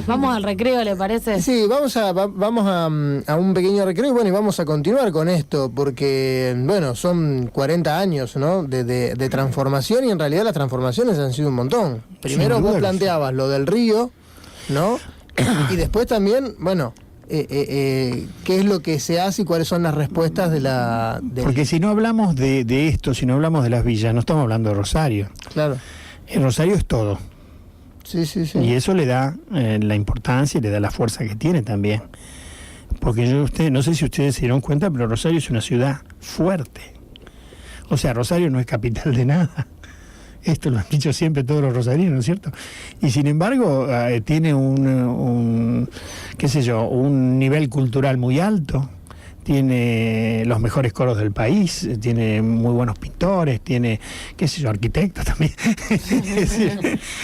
Vamos al recreo, ¿le parece? Sí, vamos a un pequeño recreo y bueno, y vamos a continuar con esto porque, bueno, son 40 años, ¿no? de transformación y en realidad las transformaciones han sido un montón. Primero vos planteabas lo del río, ¿no? Y después también, bueno, qué es lo que se hace y cuáles son las respuestas Porque si no hablamos de esto, si no hablamos de las villas, no estamos hablando de Rosario. Claro. En Rosario es todo. Sí. Y eso le da la importancia y le da la fuerza que tiene también. Porque no sé si ustedes se dieron cuenta, pero Rosario es una ciudad fuerte. O sea, Rosario no es capital de nada. Esto lo han dicho siempre todos los rosarinos, ¿no es cierto? Y sin embargo, tiene un nivel cultural muy alto, tiene los mejores coros del país, tiene muy buenos pintores, tiene, arquitectos también.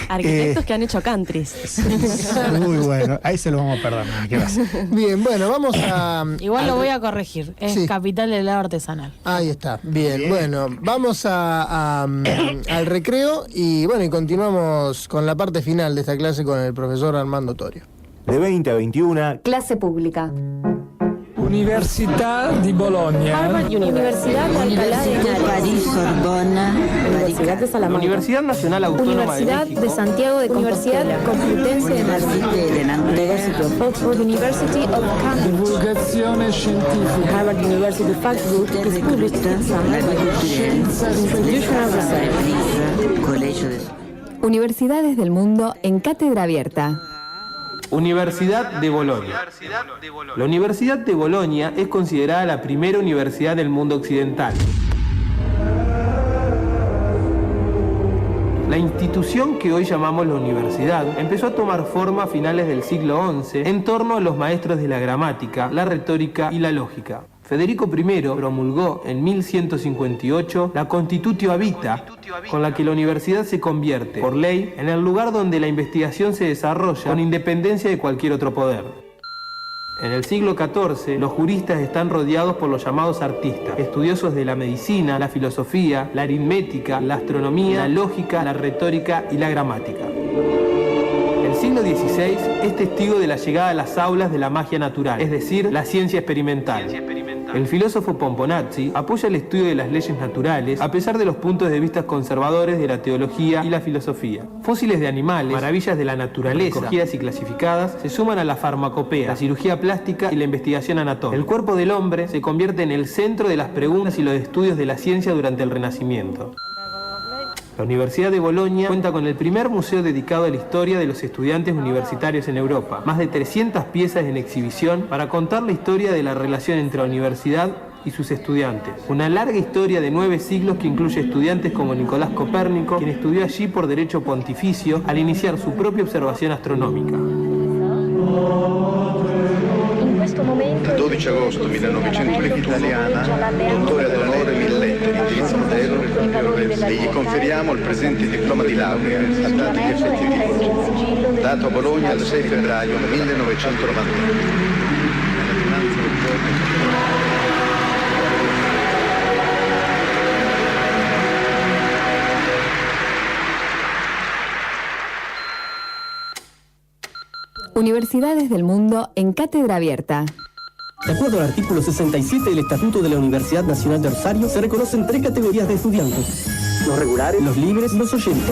Arquitectos que han hecho countries. Muy bueno, ahí se lo vamos a perdonar. ¿Qué pasa? Bien, bueno, vamos a... Igual lo voy a corregir, es capital del helado artesanal. Ahí está, bien. Bueno, vamos al recreo y bueno, y continuamos con la parte final de esta clase con el profesor Armando Torio. De 20 a 21, Clase pública. Universidad de Bologna. Harvard Universidad de Alcalá de Henares. París, Sorbona. Universidad de Salamanca. Universidad Nacional Autónoma Universidad de Santiago de Compostela. Universidad Complutense de Madrid. University of Oxford. University of Cambridge. Divulgazione scientifica. Harvard University Factbook is published in summer by Institutional Research. Universidades del mundo en cátedra abierta. Universidad de Bolonia. La Universidad de Bolonia es considerada la primera universidad del mundo occidental. La institución que hoy llamamos la universidad empezó a tomar forma a finales del siglo XI en torno a los maestros de la gramática, la retórica y la lógica. Federico I promulgó en 1158 la Constitutio Habita, con la que la universidad se convierte, por ley, en el lugar donde la investigación se desarrolla con independencia de cualquier otro poder. En el siglo XIV, los juristas están rodeados por los llamados artistas, estudiosos de la medicina, la filosofía, la aritmética, la astronomía, la lógica, la retórica y la gramática. siglo XVI es testigo de la llegada a las aulas de la magia natural, es decir, la ciencia experimental. El filósofo Pomponazzi apoya el estudio de las leyes naturales a pesar de los puntos de vista conservadores de la teología y la filosofía. Fósiles de animales, maravillas de la naturaleza, recogidas y clasificadas, se suman a la farmacopea, la cirugía plástica y la investigación anatómica. El cuerpo del hombre se convierte en el centro de las preguntas y los estudios de la ciencia durante el Renacimiento. La Universidad de Bolonia cuenta con el primer museo dedicado a la historia de los estudiantes universitarios en Europa. Más de 300 piezas en exhibición para contar la historia de la relación entre la universidad y sus estudiantes. Una larga historia de 9 siglos que incluye estudiantes como Nicolás Copérnico, quien estudió allí por derecho pontificio al iniciar su propia observación astronómica. Il 12 agosto 1900 l'italiana, dottore d'onore Milletti, di indirizzo Modelo, e gli conferiamo il presente diploma di laurea, stati gli effetti di voto, dato a Bologna il 6 febbraio 1991. Universidades del mundo en cátedra abierta. De acuerdo al artículo 67 del Estatuto de la Universidad Nacional de Rosario, se reconocen 3 categorías de estudiantes: los regulares, los libres y los oyentes.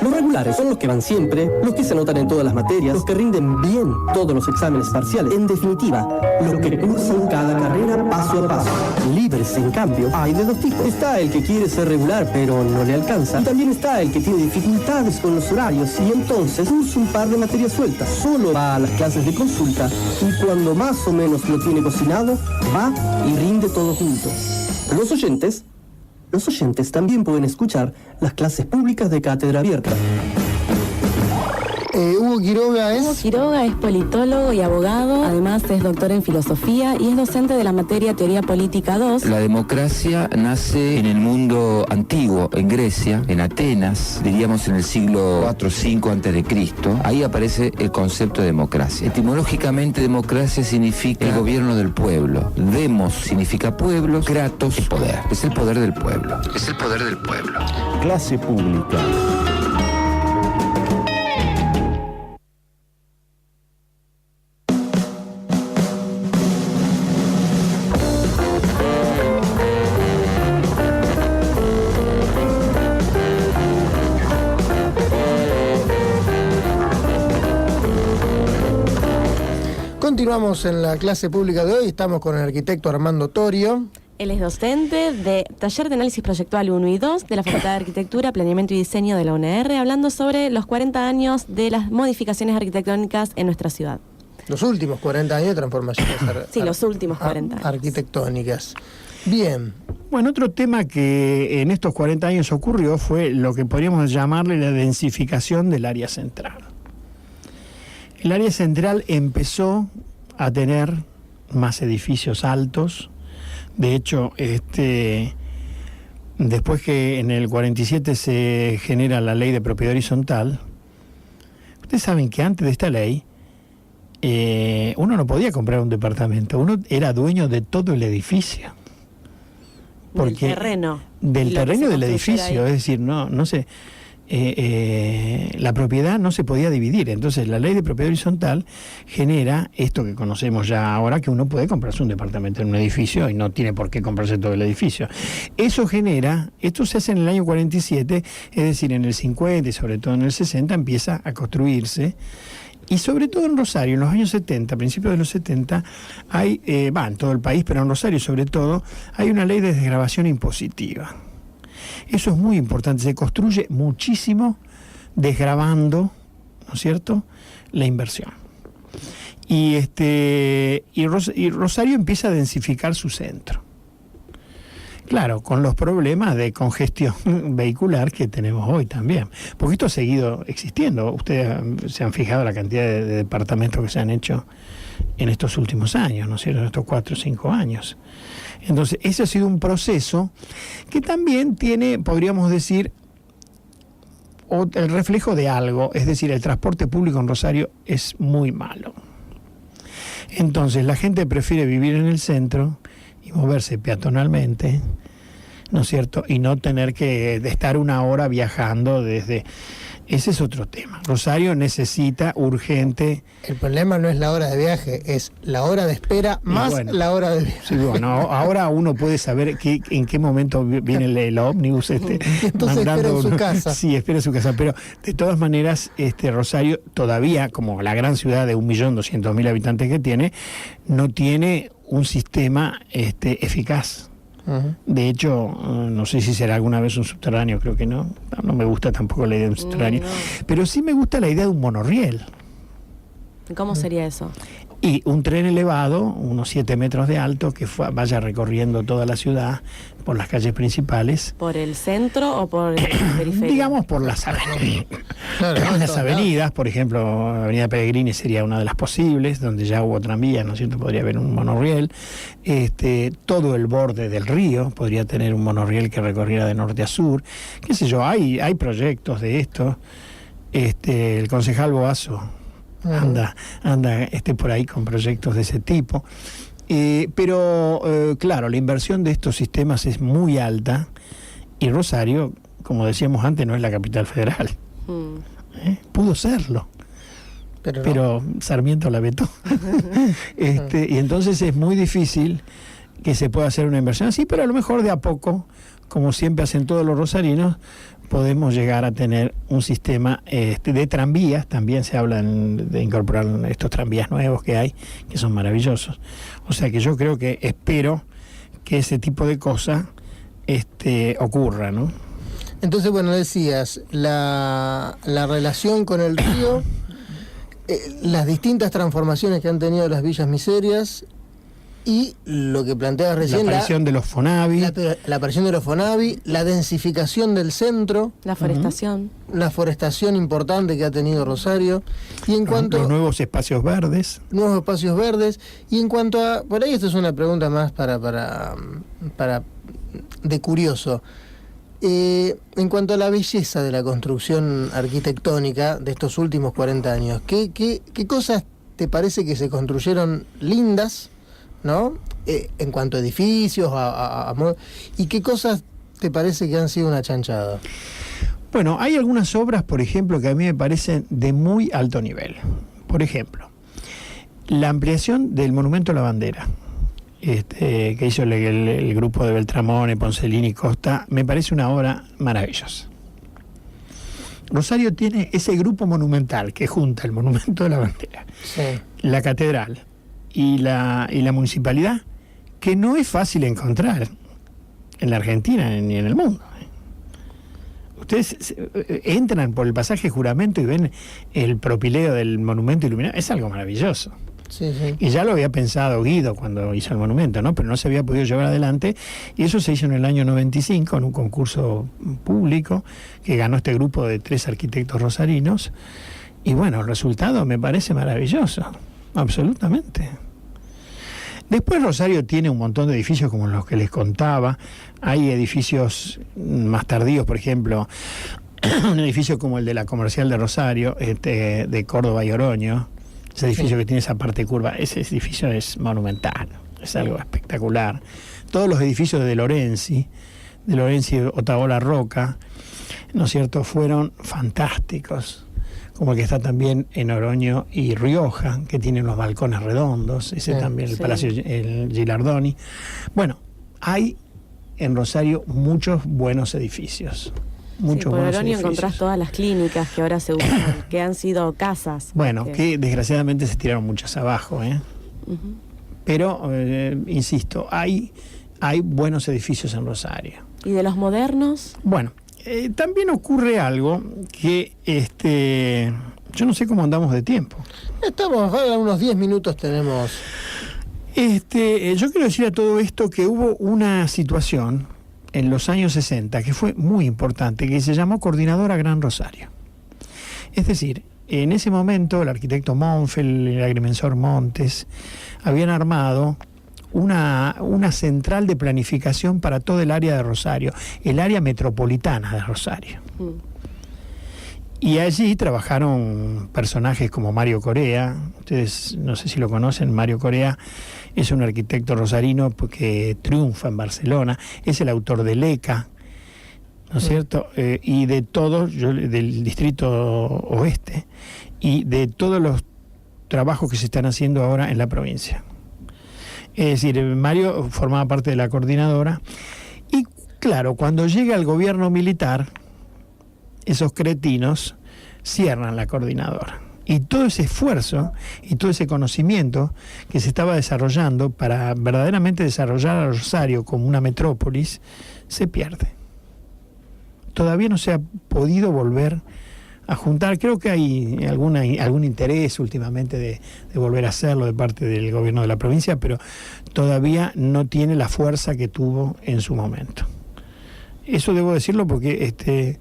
Los regulares son los que van siempre, los que se anotan en todas las materias, los que rinden bien todos los exámenes parciales. En definitiva, los que cursan cada carrera paso a paso. Libres, en cambio, hay de 2 tipos. Está el que quiere ser regular pero no le alcanza, y también está el que tiene dificultades con los horarios y entonces cursa un par de materias sueltas. Solo va a las clases de consulta y cuando más o menos lo tiene cocinado, va y rinde todo junto. Los oyentes también pueden escuchar las clases públicas de cátedra abierta. Hugo Quiroga es politólogo y abogado, además es doctor en filosofía y es docente de la materia Teoría Política 2. La democracia nace en el mundo antiguo, en Grecia, en Atenas, diríamos en el siglo IV o V antes de Cristo. Ahí aparece el concepto de democracia. Etimológicamente, democracia significa el gobierno del pueblo. Demos significa pueblo, kratos es poder. Es el poder del pueblo. Es el poder del pueblo. Clase pública. Continuamos en la clase pública de hoy, estamos con el arquitecto Armando Torio. Él es docente de Taller de Análisis Proyectual 1 y 2 de la Facultad de Arquitectura, Planeamiento y Diseño de la UNR, hablando sobre los 40 años de las modificaciones arquitectónicas en nuestra ciudad. Los últimos 40 años de transformaciones los últimos 40 años. Arquitectónicas. Bien. Bueno, otro tema que en estos 40 años ocurrió fue lo que podríamos llamarle la densificación del área central. El área central empezó a tener más edificios altos. De hecho, después que en el 47 se genera la ley de propiedad horizontal, ustedes saben que antes de esta ley uno no podía comprar un departamento, uno era dueño de todo el edificio. Del terreno. Del terreno del edificio, es decir, no sé. La propiedad no se podía dividir. Entonces la ley de propiedad horizontal genera esto que conocemos ya ahora, que uno puede comprarse un departamento en un edificio y no tiene por qué comprarse todo el edificio. Esto se hace en el año 47, es decir, en el 50 y sobre todo en el 60 empieza a construirse. Y sobre todo en Rosario, en los años 70, principios de los 70, hay, en todo el país, pero en Rosario sobre todo, hay una ley de desgravación impositiva. Eso es muy importante, se construye muchísimo desgravando, ¿no es cierto?, la inversión. Y Rosario empieza a densificar su centro. Claro, con los problemas de congestión vehicular que tenemos hoy también. Porque esto ha seguido existiendo. Ustedes se han fijado la cantidad de departamentos que se han hecho en estos últimos años, ¿no es cierto?, en estos 4 o 5 años. Entonces, ese ha sido un proceso que también tiene, podríamos decir, el reflejo de algo. Es decir, el transporte público en Rosario es muy malo. Entonces, la gente prefiere vivir en el centro y moverse peatonalmente, ¿no es cierto?, y no tener que estar 1 hora viajando desde Ese es otro tema. Rosario necesita urgente... El problema no es la hora de viaje, es la hora de espera más la hora de viaje. Sí, bueno, ahora uno puede saber en qué momento viene el ómnibus. Entonces mandando, espera en su casa. Sí, espera en su casa. Pero de todas maneras, Rosario todavía, como la gran ciudad de 1.200.000 habitantes que tiene, no tiene un sistema eficaz. Uh-huh. De hecho, no sé si será alguna vez un subterráneo, creo que no. No me gusta tampoco la idea de un subterráneo. No. Pero sí me gusta la idea de un monorriel. ¿Cómo sería eso? Y un tren elevado, unos 7 metros de alto, que vaya recorriendo toda la ciudad por las calles principales. ¿Por el centro o por el periferia? Digamos por las avenidas. Las avenidas, por ejemplo, Avenida Pellegrini sería una de las posibles, donde ya hubo tranvías, ¿no es cierto? Podría haber un monorriel. Todo el borde del río podría tener un monorriel que recorriera de norte a sur. Qué sé yo, hay proyectos de esto. El concejal Boazo anda por ahí con proyectos de ese tipo. Pero claro, la inversión de estos sistemas es muy alta y Rosario, como decíamos antes, no es la capital federal. Pudo serlo, pero Sarmiento la vetó. Y entonces es muy difícil que se pueda hacer una inversión así, pero a lo mejor de a poco, como siempre hacen todos los rosarinos, podemos llegar a tener un sistema de tranvías. También se habla de incorporar estos tranvías nuevos que hay, que son maravillosos. O sea que yo espero que ese tipo de cosas ocurra, ¿no? Entonces, bueno, decías, la relación con el río, las distintas transformaciones que han tenido las villas miserias, y lo que planteabas recién, la aparición de los Fonavi, la aparición de los Fonavi, la densificación del centro, la forestación, la forestación importante que ha tenido Rosario, y en cuanto los nuevos espacios verdes, y en cuanto a, por ahí esto es una pregunta más para de curioso, en cuanto a la belleza de la construcción arquitectónica de estos últimos 40 años, ¿qué cosas te parece que se construyeron lindas, ¿no? En cuanto a edificios, ¿y qué cosas te parece que han sido una chanchada? Bueno, hay algunas obras, por ejemplo, que a mí me parecen de muy alto nivel. Por ejemplo, la ampliación del Monumento a la Bandera, que hizo el grupo de Beltramone, Poncelini y Costa, me parece una obra maravillosa. Rosario tiene ese grupo monumental que junta el Monumento de la Bandera, la catedral y la municipalidad, que no es fácil encontrar en la Argentina ni en el mundo. Ustedes entran por el pasaje Juramento y ven el propileo del monumento iluminado, es algo maravilloso. Sí. Y ya lo había pensado Guido cuando hizo el monumento, ¿no? Pero no se había podido llevar adelante, y eso se hizo en el año 95 en un concurso público que ganó este grupo de 3 arquitectos rosarinos, y bueno, el resultado me parece maravilloso. Absolutamente. Después Rosario tiene un montón de edificios como los que les contaba. Hay edificios más tardíos, por ejemplo, un edificio como el de la Comercial de Rosario, de Córdoba y Oroño. Ese edificio que tiene esa parte curva, ese edificio es monumental, es algo espectacular. Todos los edificios de Lorenzi Otaola Roca, ¿no es cierto?, fueron fantásticos. Como el que está también en Oroño y Rioja, que tiene unos balcones redondos, también el Palacio el Gilardoni. Bueno, hay en Rosario muchos buenos edificios. Por Oroño encontrás todas las clínicas que ahora se usan, que han sido casas. Bueno, que desgraciadamente se tiraron muchas abajo, Uh-huh. Pero, insisto, hay buenos edificios en Rosario. ¿Y de los modernos? Bueno, también ocurre algo que yo no sé cómo andamos de tiempo. Estamos a unos 10 minutos tenemos. Yo quiero decir a todo esto que hubo una situación en los años 60 que fue muy importante, que se llamó Coordinadora Gran Rosario. Es decir, en ese momento el arquitecto Monfel, el agrimensor Montes, habían armado una central de planificación para todo el área de Rosario, el área metropolitana de Rosario. Y allí trabajaron personajes como Mario Corea. Ustedes no sé si lo conocen. Mario Corea es un arquitecto rosarino que triunfa en Barcelona, es el autor de Leca, ¿no es cierto? Y de todos, del distrito oeste, y de todos los trabajos que se están haciendo ahora en la provincia. Es decir, Mario formaba parte de la coordinadora, y claro, cuando llega el gobierno militar, esos cretinos cierran la coordinadora. Y todo ese esfuerzo y todo ese conocimiento que se estaba desarrollando para verdaderamente desarrollar a Rosario como una metrópolis, se pierde. Todavía no se ha podido volver a juntar. Creo que hay algún interés últimamente de volver a hacerlo de parte del gobierno de la provincia, pero todavía no tiene la fuerza que tuvo en su momento. Eso debo decirlo porque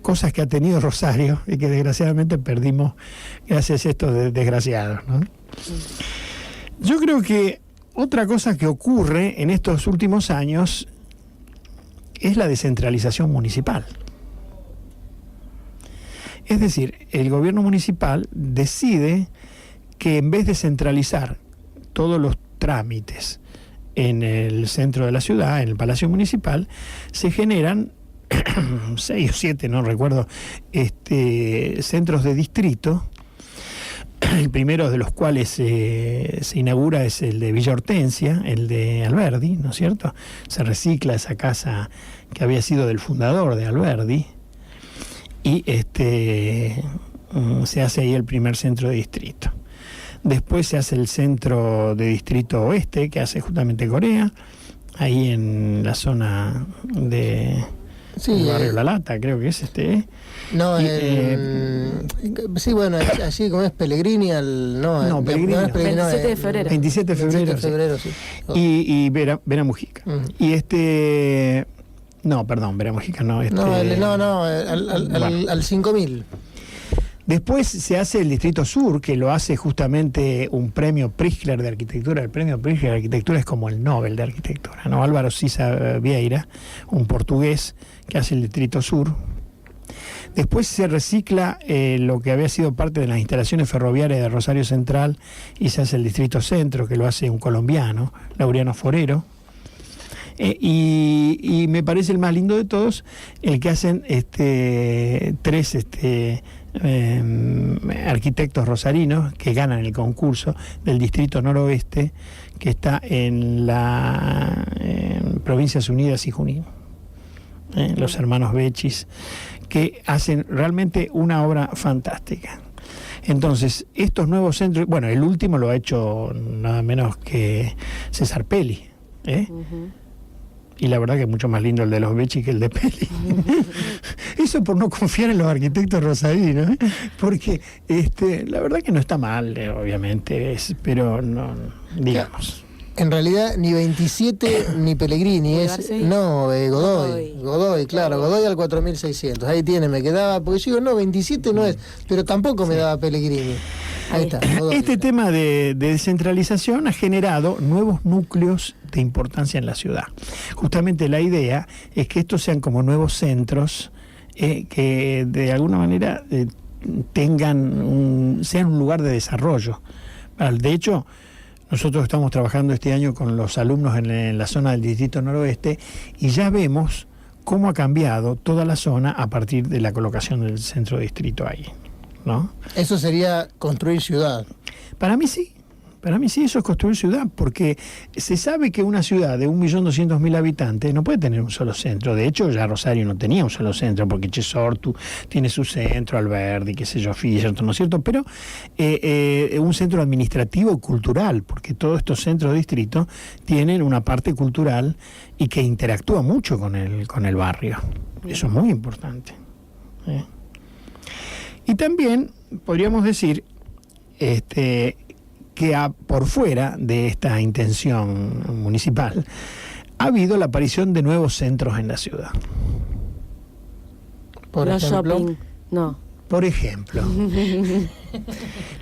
cosas que ha tenido Rosario y que desgraciadamente perdimos gracias a estos desgraciados, ¿no? Yo creo que otra cosa que ocurre en estos últimos años es la descentralización municipal. Es decir, el gobierno municipal decide que en vez de centralizar todos los trámites en el centro de la ciudad, en el Palacio Municipal, se generan 6 o 7, no recuerdo, centros de distrito. El primero de los cuales se inaugura es el de Villa Hortensia, el de Alberdi, ¿no es cierto? Se recicla esa casa que había sido del fundador de Alberdi, y se hace ahí el primer centro de distrito. Después se hace el centro de distrito oeste, que hace justamente Corea, ahí en la zona de... Sí, el barrio La Lata, creo que es No, sí, bueno, allí como es Pellegrini, Pellegrini, 27 de febrero. 27 de febrero, sí. Y Vera Mujica. Y no, perdón, Vera Mujica no. Al 5000. Después se hace el Distrito Sur, que lo hace justamente un premio Pritzker de arquitectura. El premio Pritzker de arquitectura es como el Nobel de arquitectura, ¿no? Álvaro Siza Vieira, un portugués que hace el Distrito Sur. Después se recicla lo que había sido parte de las instalaciones ferroviarias de Rosario Central y se hace el Distrito Centro, que lo hace un colombiano, Laureano Forero. Y me parece el más lindo de todos, el que hacen tres arquitectos rosarinos que ganan el concurso del Distrito Noroeste, que está en la Provincias Unidas y Junín, los hermanos Bechis, que hacen realmente una obra fantástica. Entonces, estos nuevos centros, bueno, el último lo ha hecho nada menos que César Pelli, y la verdad que es mucho más lindo el de los Becci que el de Pelli. Eso por no confiar en los arquitectos rosarinos, porque la verdad que no está mal, obviamente, pero no, digamos. En realidad ni 27 ni Pellegrini, Godoy, claro, Godoy al 4600. Ahí tiene, me quedaba, porque yo digo, 27 no es, pero tampoco me daba Pellegrini. Ahí está. Godoy, tema de descentralización ha generado nuevos núcleos de importancia en la ciudad. Justamente la idea es que estos sean como nuevos centros que de alguna manera sean un lugar de desarrollo. De hecho, nosotros estamos trabajando este año con los alumnos en la zona del Distrito Noroeste y ya vemos cómo ha cambiado toda la zona a partir de la colocación del centro de distrito ahí, ¿no? Eso sería construir ciudad. Para mí sí, eso es construir ciudad, porque se sabe que una ciudad de 1.200.000 habitantes no puede tener un solo centro. De hecho, ya Rosario no tenía un solo centro, porque Chesortu tiene su centro, Alberdi, qué sé yo, Fischer, ¿no es cierto? Pero un centro administrativo cultural, porque todos estos centros de distrito tienen una parte cultural y que interactúa mucho con el barrio. Eso es muy importante. Y también podríamos decir que por fuera de esta intención municipal ha habido la aparición de nuevos centros en la ciudad. Por ejemplo, Por ejemplo,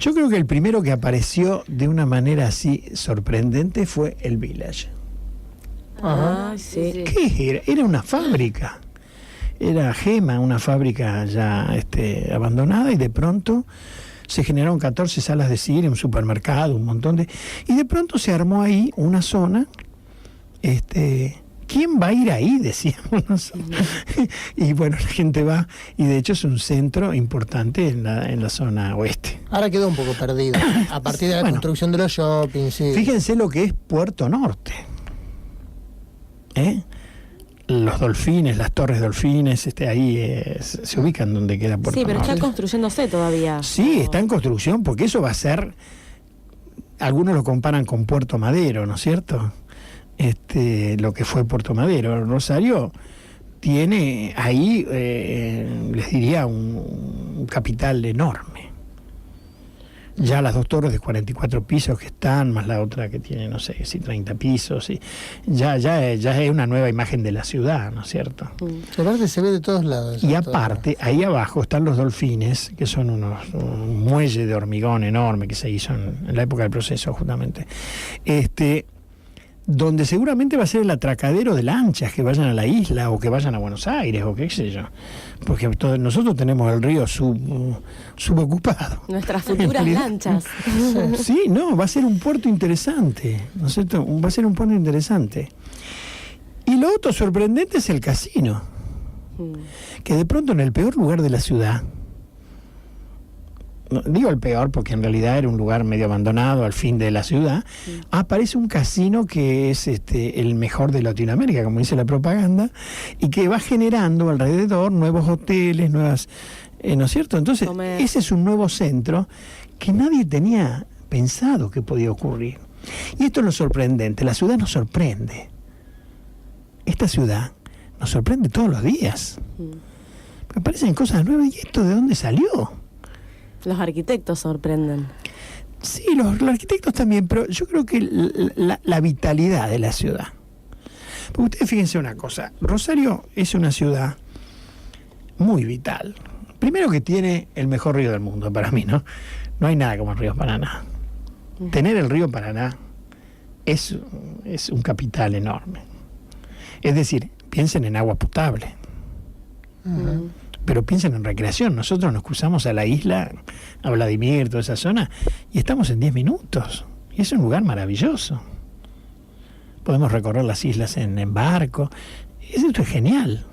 yo creo que el primero que apareció de una manera así sorprendente fue el Village. Sí. ¿Qué era? Era una fábrica. Era Gema, una fábrica ya abandonada, y de pronto se generaron 14 salas de cine, un supermercado, un montón de... Y de pronto se armó ahí una zona que ¿quién va a ir ahí? Decíamos nosotros. Y bueno, la gente va, y de hecho es un centro importante en la zona oeste. Ahora quedó un poco perdido, a partir de la construcción de los shoppings. Sí. Fíjense lo que es Puerto Norte. Los Dolfines, las Torres Dolfines, ahí se ubican donde queda Puerto Norte. Sí, pero está construyéndose todavía. Sí, está en construcción, porque eso va a ser, algunos lo comparan con Puerto Madero, ¿no es cierto? Lo que fue Puerto Madero. Rosario tiene ahí, les diría, un capital enorme. Ya las 2 torres de 44 pisos que están, más la otra que tiene, no sé, si 30 pisos, y ya es una nueva imagen de la ciudad, ¿no es cierto? Aparte se ve de todos lados. Y aparte, ahí abajo están los Dolfines, que son un muelle de hormigón enorme que se hizo en la época del Proceso, justamente. Donde seguramente va a ser el atracadero de lanchas que vayan a la isla o que vayan a Buenos Aires o qué sé yo, porque nosotros tenemos el río subocupado. Nuestras futuras lanchas. Sí, no, va a ser un puerto interesante, ¿no es cierto? Va a ser un puerto interesante. Y lo otro sorprendente es el casino, que de pronto en el peor lugar de la ciudad, digo el peor porque en realidad era un lugar medio abandonado al fin de la ciudad, aparece un casino que es el mejor de Latinoamérica, como dice la propaganda, y que va generando alrededor nuevos hoteles, nuevas, ¿no es cierto? Entonces, ese es un nuevo centro que nadie tenía pensado que podía ocurrir. Y esto es lo sorprendente, la ciudad nos sorprende. Esta ciudad nos sorprende todos los días. Me parecen cosas nuevas, ¿y esto de dónde salió? Los arquitectos sorprenden. Sí, los arquitectos también, pero yo creo que la vitalidad de la ciudad. Porque ustedes fíjense una cosa, Rosario es una ciudad muy vital. Primero que tiene el mejor río del mundo para mí, ¿no? No hay nada como el río Paraná. Tener el río Paraná es un capital enorme. Es decir, piensen en agua potable. Pero piensen en recreación. Nosotros nos cruzamos a la isla, a Vladimir, toda esa zona, y estamos en 10 minutos. Y es un lugar maravilloso. Podemos recorrer las islas en barco. Esto es genial.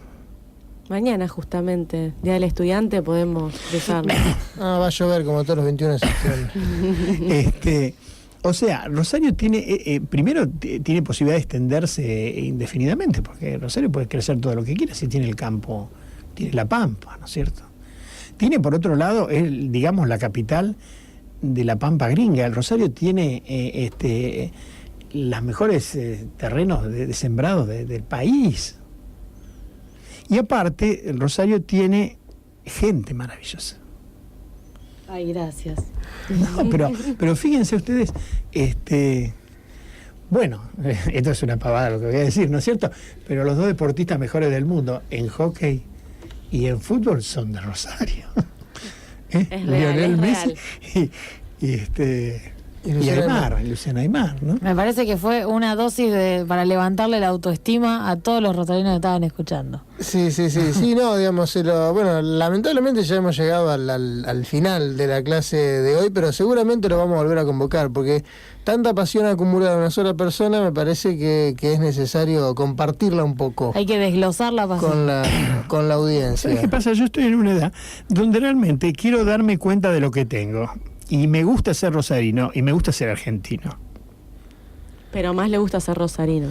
Mañana, justamente, Día del Estudiante, podemos cruzarnos. Va a llover como todos los 21 de septiembre. O sea, Rosario tiene, primero tiene posibilidad de extenderse indefinidamente, porque Rosario puede crecer todo lo que quiera si tiene el campo, tiene la Pampa, ¿no es cierto? Tiene, por otro lado, digamos, la capital de la Pampa gringa. El Rosario tiene los mejores terrenos de sembrados del país. Y aparte, el Rosario tiene gente maravillosa. Ay, gracias. No, pero fíjense ustedes, bueno, esto es una pavada lo que voy a decir, ¿no es cierto? Pero los 2 deportistas mejores del mundo en hockey y en fútbol son de Rosario. Es real, Lionel Messi y Luciano Aymar, ¿no? Me parece que fue una dosis para levantarle la autoestima a todos los rosarinos que estaban escuchando. Sí, no, digamos, bueno, lamentablemente ya hemos llegado al final de la clase de hoy, pero seguramente lo vamos a volver a convocar, porque tanta pasión acumulada en una sola persona, me parece que es necesario compartirla un poco. Hay que desglosar la pasión. Con la audiencia. ¿Sabes qué pasa? Yo estoy en una edad donde realmente quiero darme cuenta de lo que tengo. Y me gusta ser rosarino y me gusta ser argentino. Pero más le gusta ser rosarino.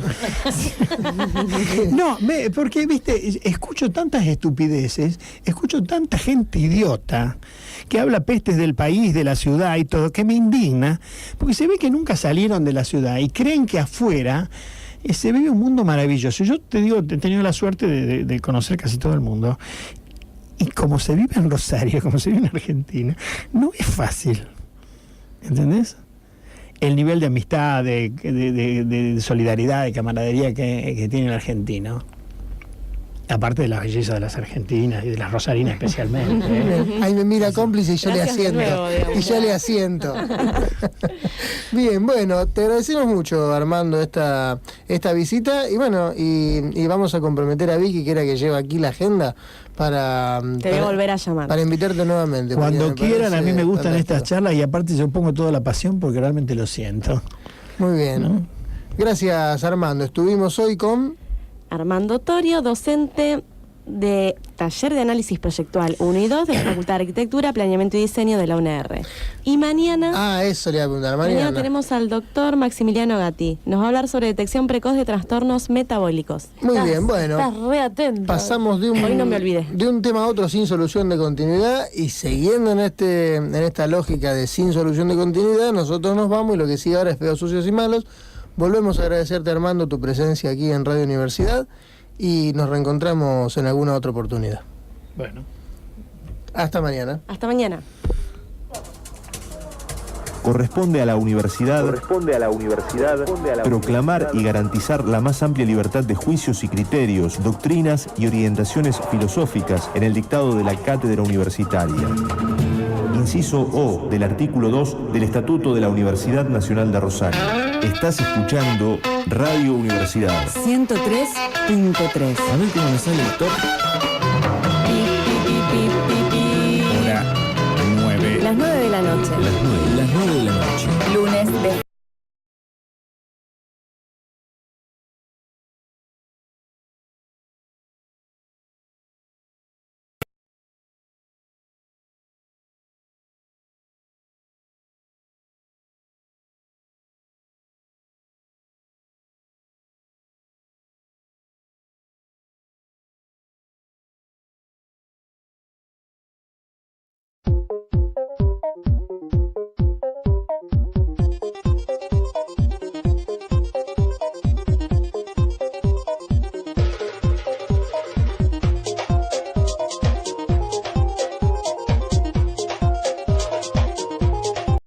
No, porque, viste, escucho tantas estupideces, escucho tanta gente idiota que habla pestes del país, de la ciudad y todo, que me indigna, porque se ve que nunca salieron de la ciudad y creen que afuera se vive un mundo maravilloso. Yo te digo, he tenido la suerte de conocer casi todo el mundo. Y como se vive en Rosario, como se vive en Argentina, no es fácil. ¿Entendés? El nivel de amistad, de solidaridad, de camaradería que tiene el argentino. Aparte de la belleza de las argentinas y de las rosarinas especialmente. Ahí me mira cómplice y yo le asiento. Bien, bueno, te agradecemos mucho, Armando, esta visita. Y bueno, y vamos a comprometer a Vicky, que era que lleva aquí la agenda, te voy a volver a llamar. Para invitarte nuevamente. Cuando quieran, a mí me gustan estas charlas y aparte yo pongo toda la pasión porque realmente lo siento. Muy bien. ¿No? Gracias, Armando. Estuvimos hoy con Armando Torio, docente de Taller de Análisis Proyectual 1 y 2 de la Facultad de Arquitectura, Planeamiento y Diseño de la UNR. Y mañana... eso le iba a preguntar. Mañana tenemos al doctor Maximiliano Gatti. Nos va a hablar sobre detección precoz de trastornos metabólicos. Muy bien, bueno. Estás re atento. Pasamos de Hoy no me olvidé. de un tema a otro sin solución de continuidad, y siguiendo en esta lógica de sin solución de continuidad, nosotros nos vamos, y lo que sigue ahora es Feos, Sucios y Malos. Volvemos a agradecerte, Armando, tu presencia aquí en Radio Universidad, y nos reencontramos en alguna otra oportunidad. Bueno. Hasta mañana. Hasta mañana. Corresponde a la universidad proclamar y garantizar la más amplia libertad de juicios y criterios, doctrinas y orientaciones filosóficas en el dictado de la cátedra universitaria. Inciso O del artículo 2 del Estatuto de la Universidad Nacional de Rosario. Estás escuchando Radio Universidad 103.3. A ver cómo me sale, doctor.